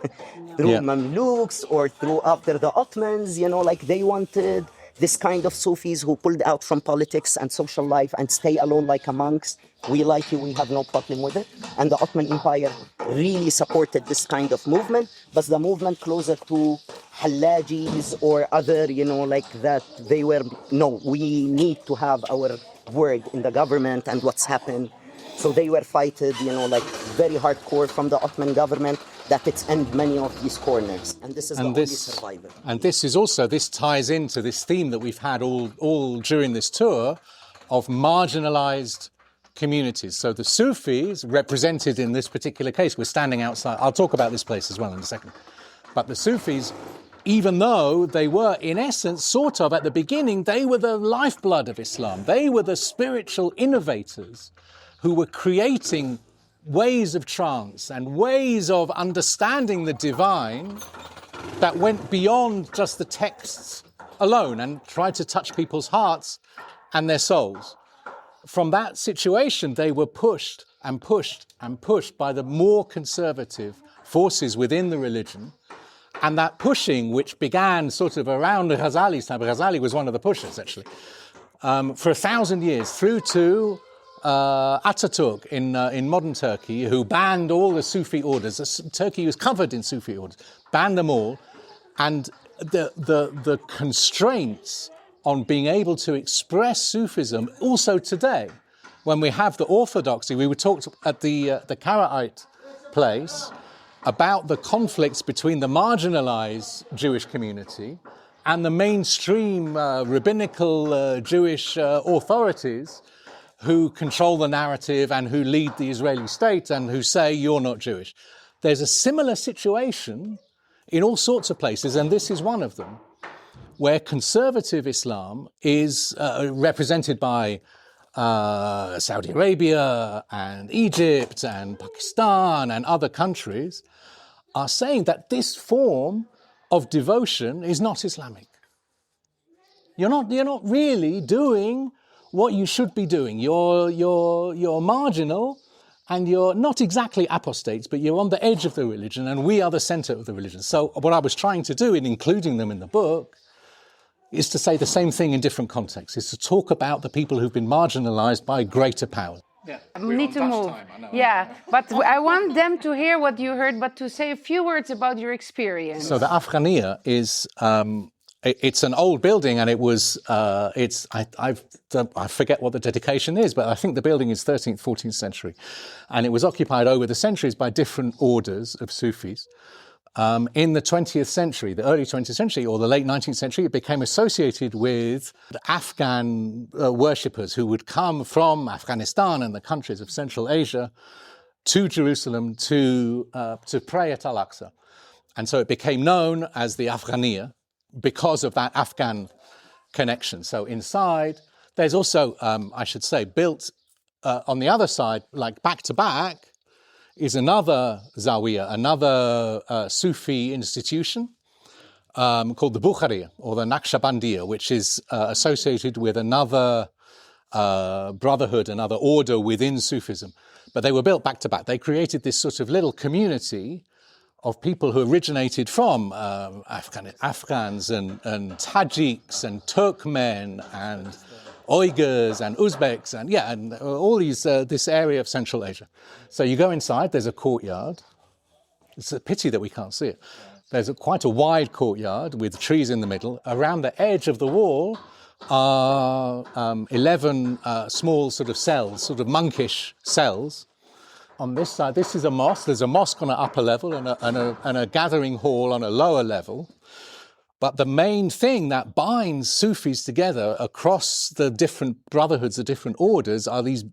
Through Mamluks or through after the Ottomans, they wanted this kind of Sufis who pulled out from politics and social life and stay alone like a monks. We like you, we have no problem with it. And the Ottoman Empire really supported this kind of movement, but the movement closer to Hallajis or other, that they were, no, we need to have our word in the government and what's happened. So they were fighted, very hardcore from the Ottoman government that it's end many of these corners. And this is the only survivor. And this ties into this theme that we've had all during this tour of marginalized communities. So the Sufis, represented in this particular case, we're standing outside. I'll talk about this place as well in a second. But the Sufis, even though they were, in essence, sort of at the beginning, they were the lifeblood of Islam. They were the spiritual innovators who were creating ways of trance and ways of understanding the divine that went beyond just the texts alone and tried to touch people's hearts and their souls. From that situation, they were pushed and pushed and pushed by the more conservative forces within the religion. And that pushing, which began sort of around Ghazali's time, Ghazali was one of the pushers, actually, for 1,000 years, through to Ataturk in modern Turkey, who banned all the Sufi orders. Turkey was covered in Sufi orders, banned them all, and the constraints on being able to express Sufism also today, when we have the orthodoxy. We were talked at the Karaite place about the conflicts between the marginalized Jewish community and the mainstream rabbinical Jewish authorities who control the narrative and who lead the Israeli state and who say you're not Jewish. There's a similar situation in all sorts of places, and this is one of them, where conservative Islam is represented by Saudi Arabia and Egypt and Pakistan and other countries, are saying that this form of devotion is not Islamic. You're not really doing what you should be doing. You're marginal, and you're not exactly apostates, but you're on the edge of the religion, and we are the center of the religion. So what I was trying to do in including them in the book is to say the same thing in different contexts, is to talk about the people who've been marginalized by greater power. We need to move. Yeah, but I want them to hear what you heard, but to say a few words about your experience. So the Afghania is it's an old building, and it was I forget what the dedication is, but I think the building is 13th, 14th century, and it was occupied over the centuries by different orders of Sufis. In the 20th century, the early 20th century or the late 19th century, it became associated with the Afghan worshippers who would come from Afghanistan and the countries of Central Asia to Jerusalem to pray at Al-Aqsa. And so it became known as the Afghania because of that Afghan connection. So inside, there's also, I should say, built on the other side, like back to back, is another Zawiya, another Sufi institution called the Bukhariya or the Naqshbandiya, which is associated with another brotherhood, another order within Sufism. But they were built back to back. They created this sort of little community of people who originated from Afghans and Tajiks and Turkmen and Uyghurs and Uzbeks and all these this area of Central Asia. So you go inside. There's a courtyard. It's a pity that we can't see it. There's quite a wide courtyard with trees in the middle. Around the edge of the wall are 11 small sort of cells, sort of monkish cells. On this side, this is a mosque. There's a mosque on an upper level and a gathering hall on a lower level. But the main thing that binds Sufis together across the different brotherhoods, the different orders, are these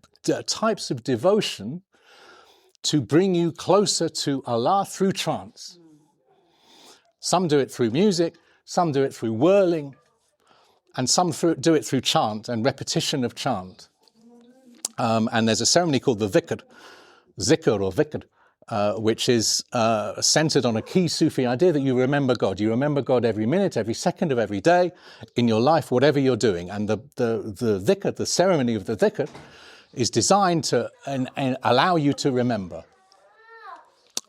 types of devotion to bring you closer to Allah through trance. Some do it through music, some do it through whirling, and some do it through chant and repetition of chant. And there's a ceremony called the zikr or vikr, which is centered on a key Sufi idea that you remember God. You remember God every minute, every second of every day in your life, whatever you're doing. And the dhikr, the ceremony of the dhikr, is designed to and allow you to remember.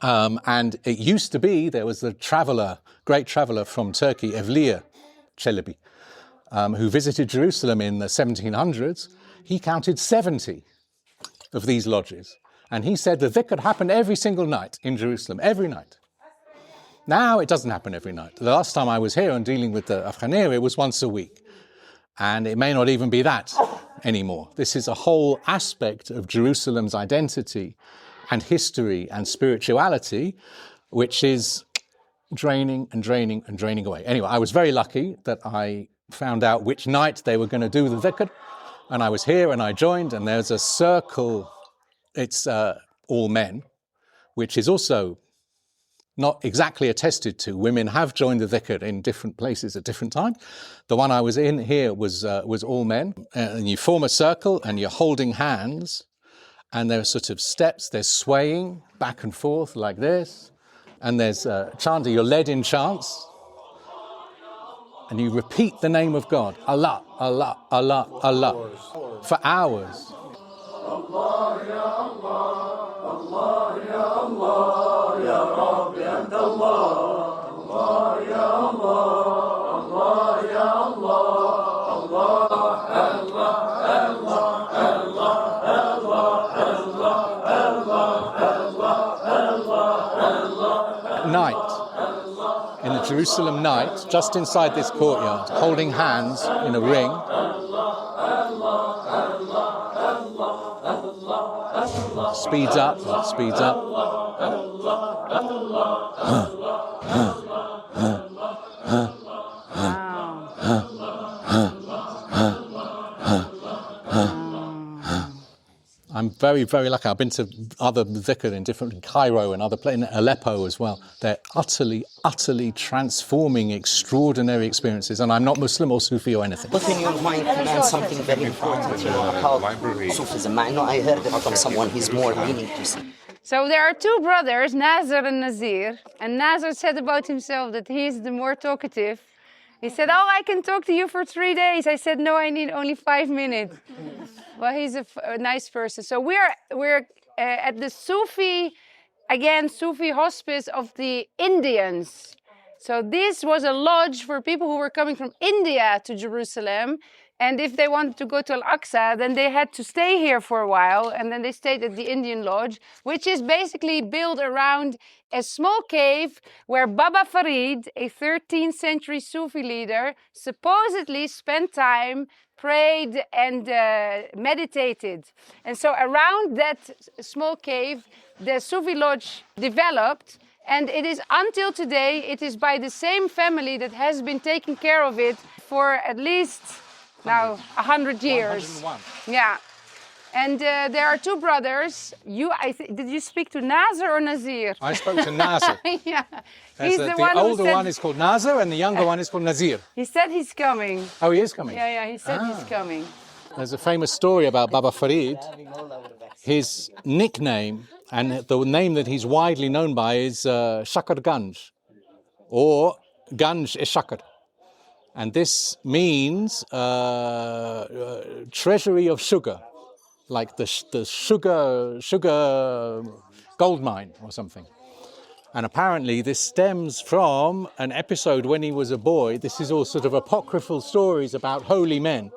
And it used to be, there was a great traveller from Turkey, Evliya Çelebi, who visited Jerusalem in the 1700s. He counted 70 of these lodges. And he said the dhikr happened every single night in Jerusalem, every night. Now it doesn't happen every night. The last time I was here and dealing with the Afghania, it was once a week. And it may not even be that anymore. This is a whole aspect of Jerusalem's identity and history and spirituality, which is draining and draining and draining away. Anyway, I was very lucky that I found out which night they were going to do the dhikr. And I was here and I joined, and there's a circle. It's all men, which is also not exactly attested to. Women have joined the dhikr in different places at different times. The one I was in here was all men. And you form a circle and you're holding hands, and there are sort of steps. There's swaying back and forth like this, and there's chanting. You're led in chants, and you repeat the name of God, Allah, Allah, Allah, Allah, for hours. Allah ya Allah, Allah ya Allah, ya Rabbi anta Allah, Allah ya Allah, Allah ya Allah, Allah, Allah, Allah, Allah, Allah, Allah. Night, in the Jerusalem night, just inside this courtyard, holding hands in a ring. Speeds up, speeds up. I'm very, very lucky. I've been to other dhikr in Cairo and other places, in Aleppo as well. They're utterly, utterly transforming, extraordinary experiences. And I'm not Muslim or Sufi or anything. Put in your mind, man, something very important, about Sufism. I know I heard it from someone who's more leaning to. So there are two brothers, Nazir and Nazir. And Nazir said about himself that he's the more talkative. He said, "Oh, I can talk to you for 3 days." I said, "No, I need only 5 minutes." Well, he's a nice person. So we're at the Sufi hospice of the Indians. So this was a lodge for people who were coming from India to Jerusalem. And if they wanted to go to Al-Aqsa, then they had to stay here for a while. And then they stayed at the Indian Lodge, which is basically built around a small cave where Baba Farid, a 13th century Sufi leader, supposedly spent time, prayed and meditated. And so around that small cave, the Sufi Lodge developed. And it is until today, it is by the same family that has been taking care of it for at least now 100 years. 101. Yeah. And there are two brothers. Did you speak to Nazir or Nazir? I spoke to Nazir. Yeah. He's the the one who older said, one is called Nazir and the younger one is called Nazir. he said he's coming. Oh, he is coming. Yeah, he said he's coming. There's a famous story about Baba Farid. His nickname and the name that he's widely known by is Shakar Ganj, or Ganj e Shakar. And this means treasury of sugar, like the sugar gold mine or something. And apparently this stems from an episode when he was a boy. This is all sort of apocryphal stories about holy men.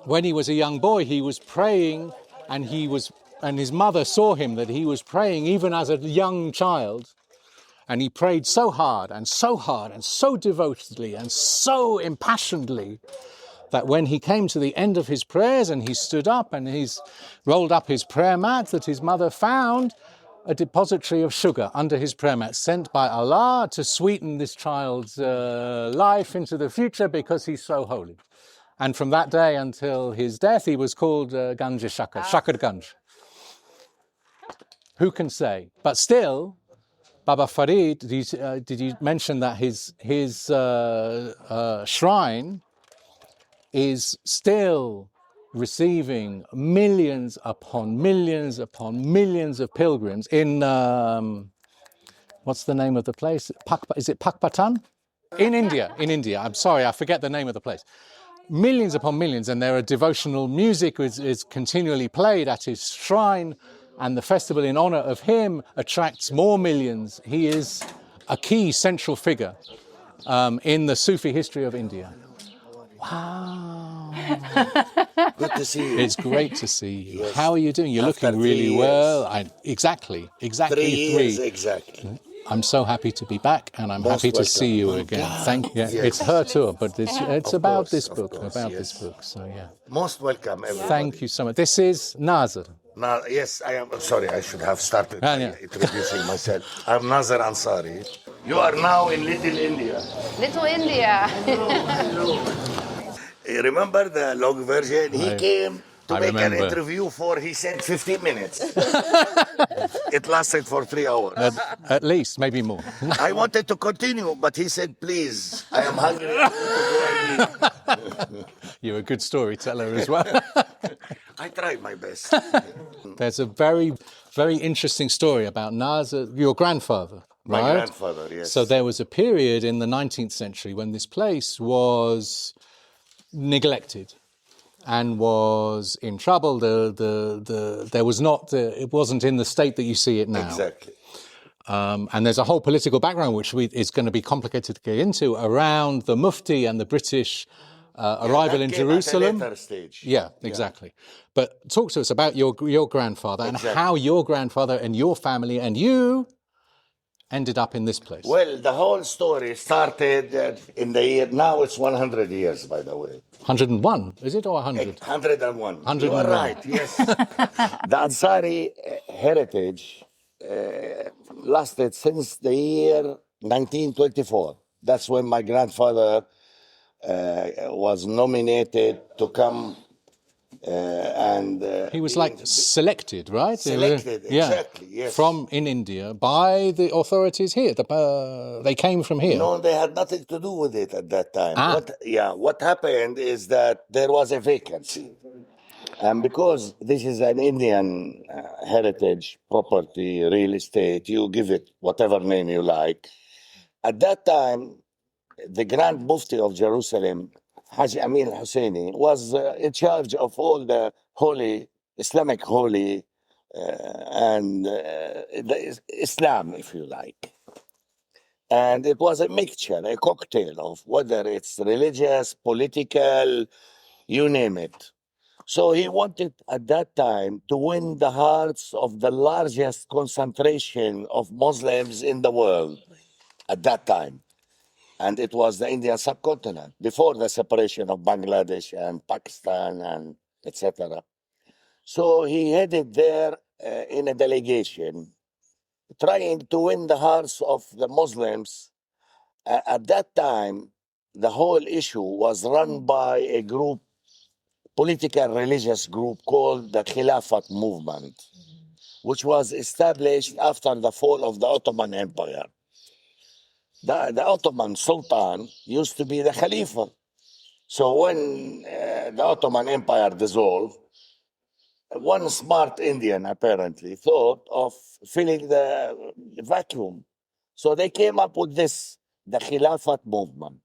When he was a young boy, he was praying, and his mother saw him that he was praying even as a young child. And he prayed so hard and so devotedly and so impassionedly that when he came to the end of his prayers and he stood up and he's rolled up his prayer mat, that his mother found a depository of sugar under his prayer mat, sent by Allah to sweeten this child's life into the future because he's so holy. And from that day until his death, he was called Ganj Shakar, Shakar Ganj. Who can say? But still, Baba Farid, did you mention that his shrine is still receiving millions upon millions upon millions of pilgrims in, what's the name of the place? Is it Pakpatan? In India. I'm sorry, I forget the name of the place. Millions upon millions, and there are devotional music is continually played at his shrine, and the festival in honor of him attracts more millions. He is a key central figure in the Sufi history of India. Wow. Good to see you. It's great to see you. Yes. How are you doing? You're After looking really 3 well. Exactly. 3 years, exactly. I'm so happy to be back, and I'm Most happy to welcome. see you again. Thank you. Yes. It's her tour, but it's about this of book. course, This yes. book. So yeah. Most welcome, everybody. Thank you so much. This is Nazir. Now, yes, I am. Sorry, I should have started by Yeah. introducing myself. I'm Nazir Ansari. You are now in Little India. Little India. Remember the long version? He came to I make remember. an interview for, he said, 15 minutes. It lasted for 3 hours. At least, maybe more. I wanted to continue, but he said, please, I am hungry. I want to go and eat. You're a good storyteller as well. I tried my best. There's a very, very interesting story about Nazir, your grandfather, right? My grandfather, yes. So there was a period in the 19th century when this place was neglected and was in trouble. There was not, it wasn't in the state that you see it now. Exactly. And there's a whole political background which is going to be complicated to get into around the Mufti and the British arrival in Jerusalem. At a later stage. Yeah, exactly. But talk to us about your grandfather and how your grandfather and your family and you ended up in this place. Well, the whole story started in the year, now it's 100 years, by the way. 101, is it, or 100? 101. 101. You are right, yes. The Ansari heritage lasted since the year 1924. That's when my grandfather was nominated to come he was like selected, right? Selected, exactly, yes. From in India by the authorities here. They came from here. No, they had nothing to do with it at that time. What happened is that there was a vacancy. And because this is an Indian heritage property, real estate, you give it whatever name you like. At that time, the Grand Mufti of Jerusalem, Haji Amin al-Husseini, was in charge of all the holy, Islamic holy, and the Islam, if you like. And it was a mixture, a cocktail of whether it's religious, political, you name it. So he wanted at that time to win the hearts of the largest concentration of Muslims in the world at that time. And it was the Indian subcontinent before the separation of Bangladesh and Pakistan and etc. So he headed there in a delegation, trying to win the hearts of the Muslims. At that time, the whole issue was run by a group, political religious group called the Khilafat movement, which was established after the fall of the Ottoman Empire. The Ottoman Sultan used to be the Khalifa. So when the Ottoman Empire dissolved, one smart Indian apparently thought of filling the vacuum. So they came up with this, the Khilafat movement.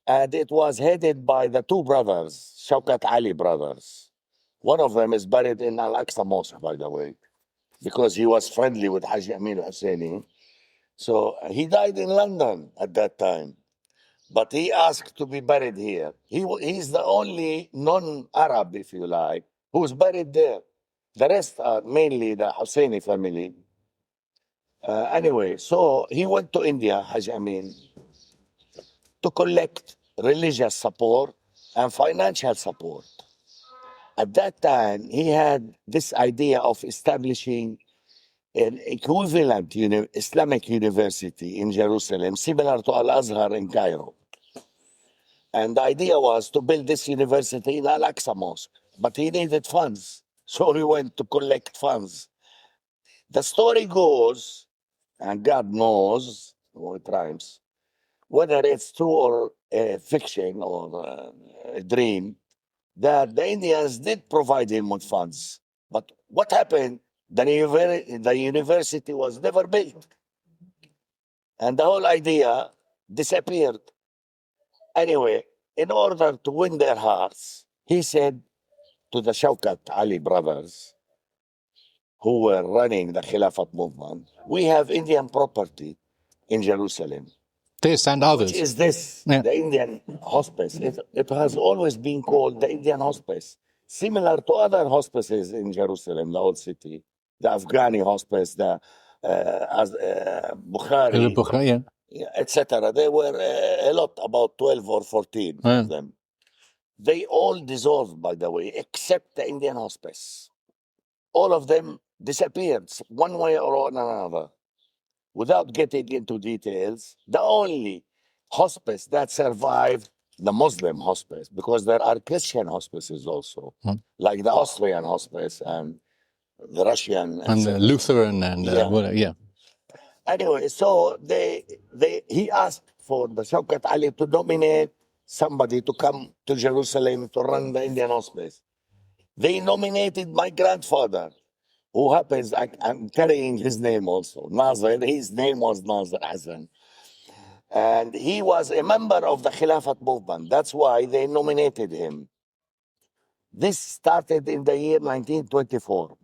And it was headed by the two brothers, Shaukat Ali brothers. One of them is buried in Al-Aqsa Mosque, by the way, because he was friendly with Haji Amin Husseini. So he died in London at that time, but he asked to be buried here. He's the only non-Arab, if you like, who's buried there. The rest are mainly the Husseini family. Anyway, so he went to India, Haji Amin, to collect religious support and financial support. At that time, he had this idea of establishing an equivalent Islamic university in Jerusalem, similar to Al-Azhar in Cairo. And the idea was to build this university in Al-Aqsa Mosque, but he needed funds. So he went to collect funds. The story goes, and God knows, oh, it rhymes, whether it's true or fiction or a dream, that the Indians did provide him with funds. But what happened? The university was never built. And the whole idea disappeared. Anyway, in order to win their hearts, he said to the Shaukat Ali brothers, who were running the Khilafat movement, we have Indian property in Jerusalem. This and others. Which is this, the Indian hospice. It has always been called the Indian hospice, similar to other hospices in Jerusalem, the old city, the Afghani hospice, the Bukhari, etc. There were a lot, about 12 or 14 of them. They all dissolved, by the way, except the Indian hospice. All of them disappeared, one way or another. Without getting into details, the only hospice that survived, the Muslim hospice, because there are Christian hospices also, like the Austrian hospice and the Russian. And the Lutheran and Anyway, so he asked for the Shaukat Ali to nominate somebody to come to Jerusalem to run the Indian hospice. They nominated my grandfather, who happens, I'm carrying his name also, Nazir. His name was Nazir Hassan. And he was a member of the Khilafat movement. That's why they nominated him. This started in the year 1924.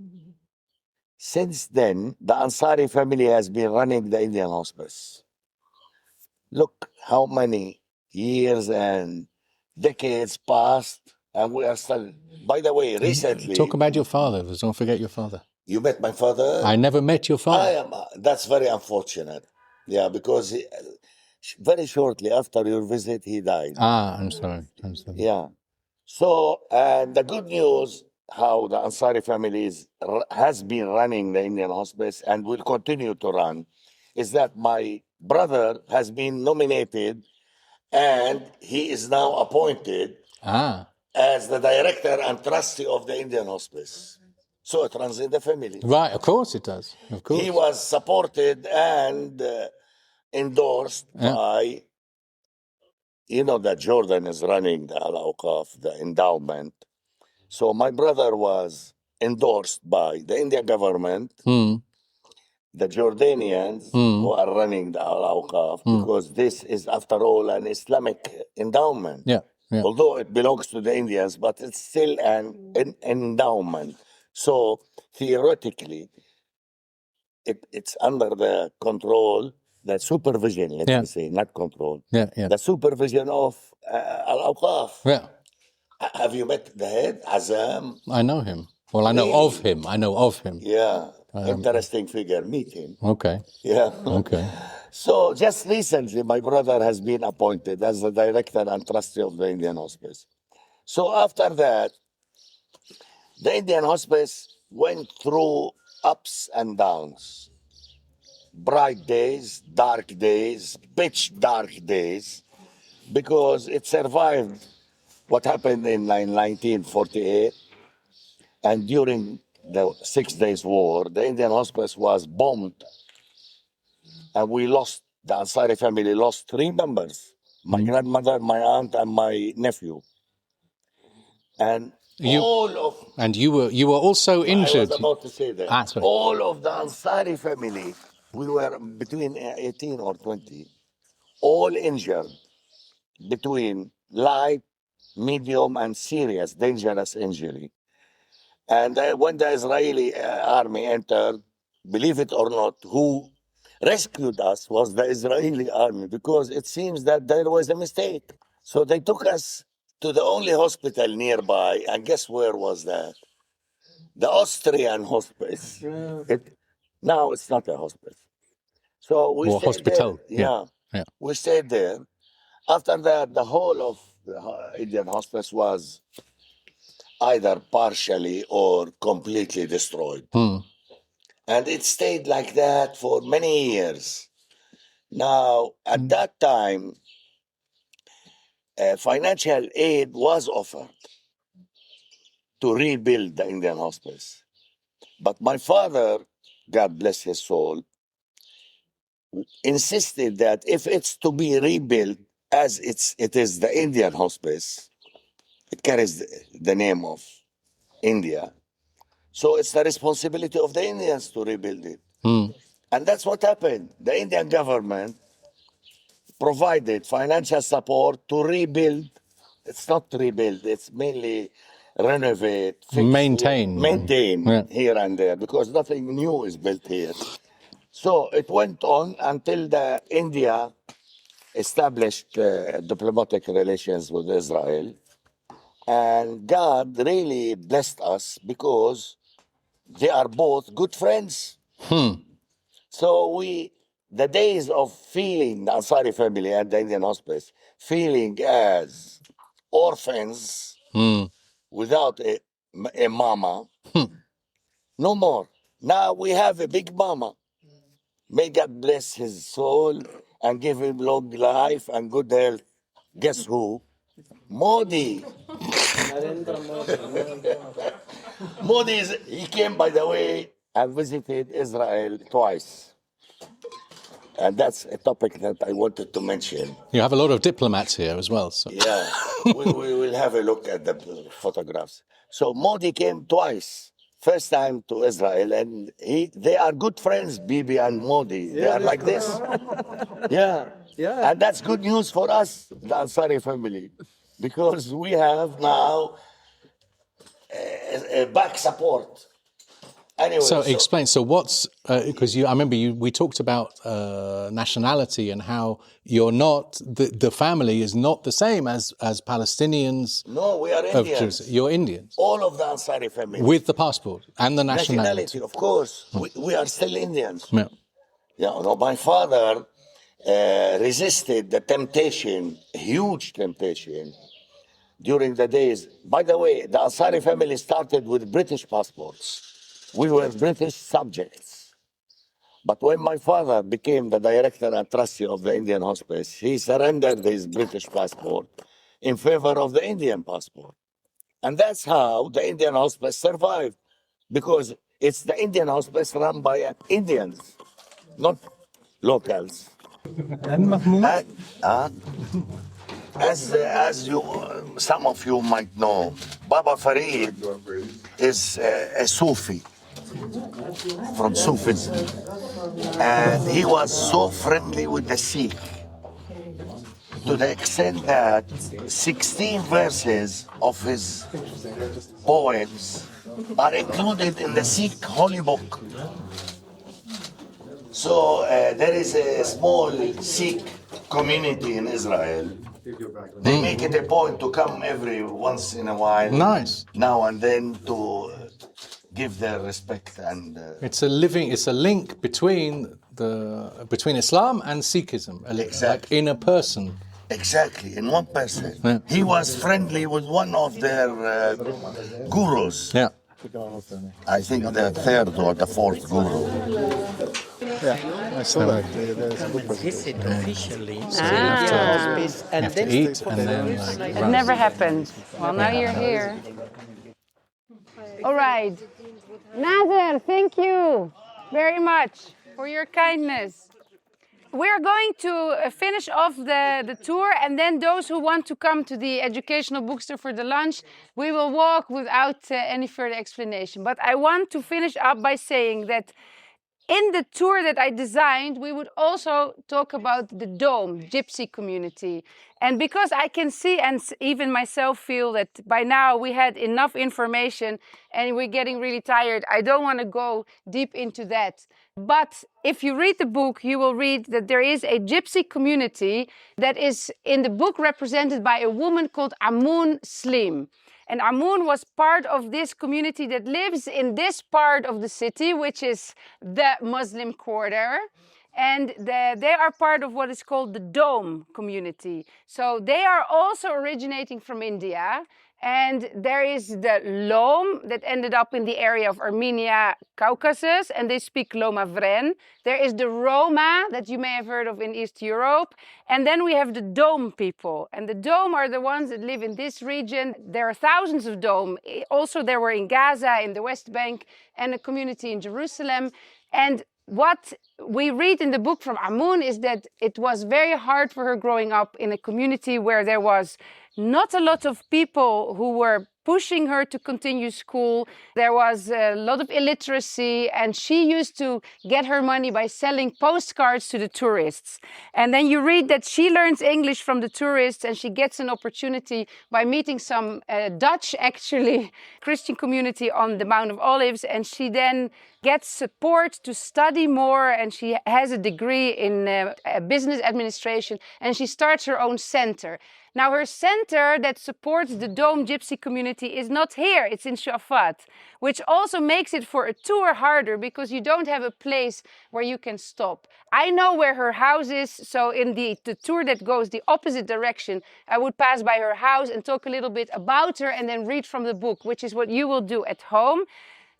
Since then, the Ansari family has been running the Indian hospice. Look how many years and decades passed, and we are still. By the way, recently. Talk about your father. Don't forget your father. You met my father? I never met your father. That's very unfortunate. Yeah, because very shortly after your visit, he died. I'm sorry. Yeah. So, and the good news, how the Ansari family has been running the Indian hospice and will continue to run, is that my brother has been nominated and he is now appointed as the director and trustee of the Indian hospice. So it runs in the family. Right, of course it does. Of course. He was supported and endorsed by, that Jordan is running the Al-Awqaf, the endowment. So my brother was endorsed by the Indian government, the Jordanians who are running the Al-Awqaf, because this is, after all, an Islamic endowment. Yeah. Although it belongs to the Indians, but it's still an endowment. So theoretically, it's under the control the supervision, let Yeah. me say, not control. Yeah, yeah. The supervision of Al-Awqaf. Yeah, Have you met the head, Azam? I know him. Well, I know Really? of him. I know of him. Yeah, interesting figure. Meet him. Okay. Yeah. Okay. So just recently, my brother has been appointed as the director and trustee of the Indian Hospice. So after that, the Indian Hospice went through ups and downs. Bright days, dark days, pitch dark days, because it survived what happened in 1948. And during the 6 Days War, the Indian Hospice was bombed. And we lost, the Ansari family lost 3 members. My grandmother, my aunt, and my nephew. And You were also injured. I was about to say that. Sorry. All of the Ansari family, we were between 18 or 20, all injured between light, medium, and serious, dangerous injury. And when the Israeli army entered, believe it or not, who rescued us was the Israeli army, because it seems that there was a mistake. So they took us to the only hospital nearby, and guess where was that? The Austrian hospice. Now it's not a hospice. So we stayed hospital. there. Yeah. We stayed there. After that, the whole of the Indian hospice was either partially or completely destroyed. And it stayed like that for many years. Now, at that time, financial aid was offered to rebuild the Indian hospice. But my father, God bless his soul, insisted that if it's to be rebuilt as it is the Indian hospice, it carries the name of India. So it's the responsibility of the Indians to rebuild it. And that's what happened. The Indian government provided financial support to rebuild. It's not rebuild, it's mainly renovate, fix, Maintain here and there, because nothing new is built here. So it went on until India established diplomatic relations with Israel. And God really blessed us because they are both good friends. So the days of feeling the Ansari family and the Indian Hospice, feeling as orphans without a mama, no more. Now we have a big mama. May God bless his soul and give him long life and good health. Guess who? Modi. Modi, he came, by the way, and visited Israel twice. And that's a topic that I wanted to mention. You have a lot of diplomats here as well. So. Yeah, we will have a look at the photographs. So Modi came twice. First time to Israel, and they are good friends, Bibi and Modi. They are like this. Yeah. And that's good news for us, the Ansari family, because we have now a back support. Anyway, so explain. So what's because I remember we talked about nationality and how you're not the family is not the same as Palestinians. No, we are Indians. You're Indians. All of the Ansari family with the passport and the nationality. Of course, we are still Indians. Yeah. Yeah. My father resisted the temptation, huge temptation, during the days. By the way, the Ansari family started with British passports. We were British subjects. But when my father became the director and trustee of the Indian Hospice, he surrendered his British passport in favor of the Indian passport. And that's how the Indian Hospice survived, because it's the Indian Hospice run by Indians, not locals. As some of you might know, Baba Farid is a Sufi from Sufism, and he was so friendly with the Sikh to the extent that 16 verses of his poems are included in the Sikh holy book. So there is a small Sikh community in Israel. They make it a point to come every once in a while. Nice. Now and then to give their respect and. It's a link between Islam and Sikhism. Exactly. Like in a person. Exactly, in one person. Yeah. He was friendly with one of their gurus. Yeah. I think the third or the fourth guru. Yeah, I saw that. There's a book Visit officially. So you have to eat and then It never happened. Well, now you're here. All right. Nader, thank you very much for your kindness. We're going to finish off the tour, and then those who want to come to the Educational Bookstore for the lunch, we will walk without any further explanation. But I want to finish up by saying that in the tour that I designed, we would also talk about the Dome Gypsy community. And because I can see and even myself feel that by now we had enough information and we're getting really tired, I don't want to go deep into that. But if you read the book, you will read that there is a Gypsy community that is in the book represented by a woman called Amun Slim. And Amun was part of this community that lives in this part of the city, which is the Muslim quarter. And they are part of what is called the Dome community. So they are also originating from India. And there is the Lom that ended up in the area of Armenia, Caucasus, and they speak Lomavren. There is the Roma that you may have heard of in East Europe. And then we have the Dome people. And the Dome are the ones that live in this region. There are thousands of Dome. Also, there were in Gaza, in the West Bank, and a community in Jerusalem. And what we read in the book from Amun is that it was very hard for her growing up in a community where there was not a lot of people who were pushing her to continue school. There was a lot of illiteracy, and she used to get her money by selling postcards to the tourists. And then you read that she learns English from the tourists, and she gets an opportunity by meeting some Dutch, actually, Christian community on the Mount of Olives, and she then gets support to study more, and she has a degree in business administration, and she starts her own center. Now, her center that supports the Dome Gypsy community is not here, it's in Shafat, which also makes it for a tour harder because you don't have a place where you can stop. I know where her house is, so in the tour that goes the opposite direction, I would pass by her house and talk a little bit about her and then read from the book, which is what you will do at home.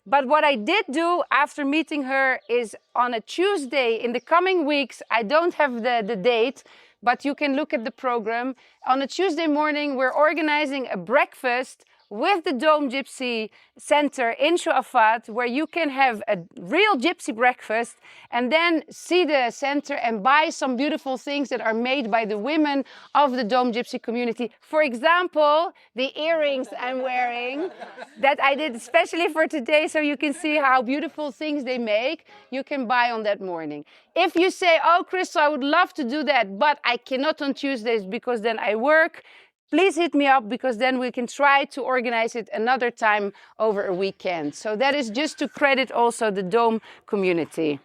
But what I did do after meeting her is on a Tuesday in the coming weeks, I don't have the date, but you can look at the program. On a Tuesday morning, we're organizing a breakfast with the Dome Gypsy Center in Shuafat, where you can have a real gypsy breakfast and then see the center and buy some beautiful things that are made by the women of the Dome Gypsy community. For example, the earrings I'm wearing that I did especially for today, so you can see how beautiful things they make, you can buy on that morning. If you say, oh, Crystal, I would love to do that, but I cannot on Tuesdays because then I work, please hit me up because then we can try to organize it another time over a weekend. So that is just to credit also the Dome community.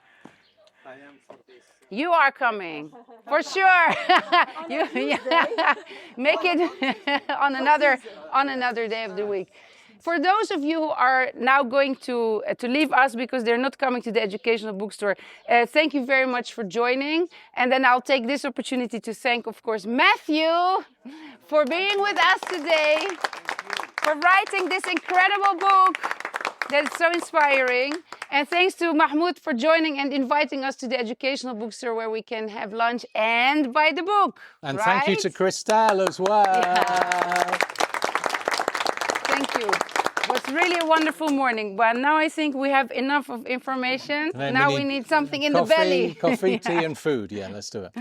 I am for this. You are coming, for sure. Make it on another day of the week. For those of you who are now going to leave us because they're not coming to the Educational Bookstore, thank you very much for joining. And then I'll take this opportunity to thank, of course, Matthew for being with us today, for writing this incredible book that's so inspiring. And thanks to Mahmoud for joining and inviting us to the Educational Bookstore where we can have lunch and buy the book. And right? thank you to Christelle as well. Yeah. Thank you. It was really a wonderful morning, but now I think we have enough of information. Now we need something in the belly. Coffee, tea and food. Yeah, let's do it.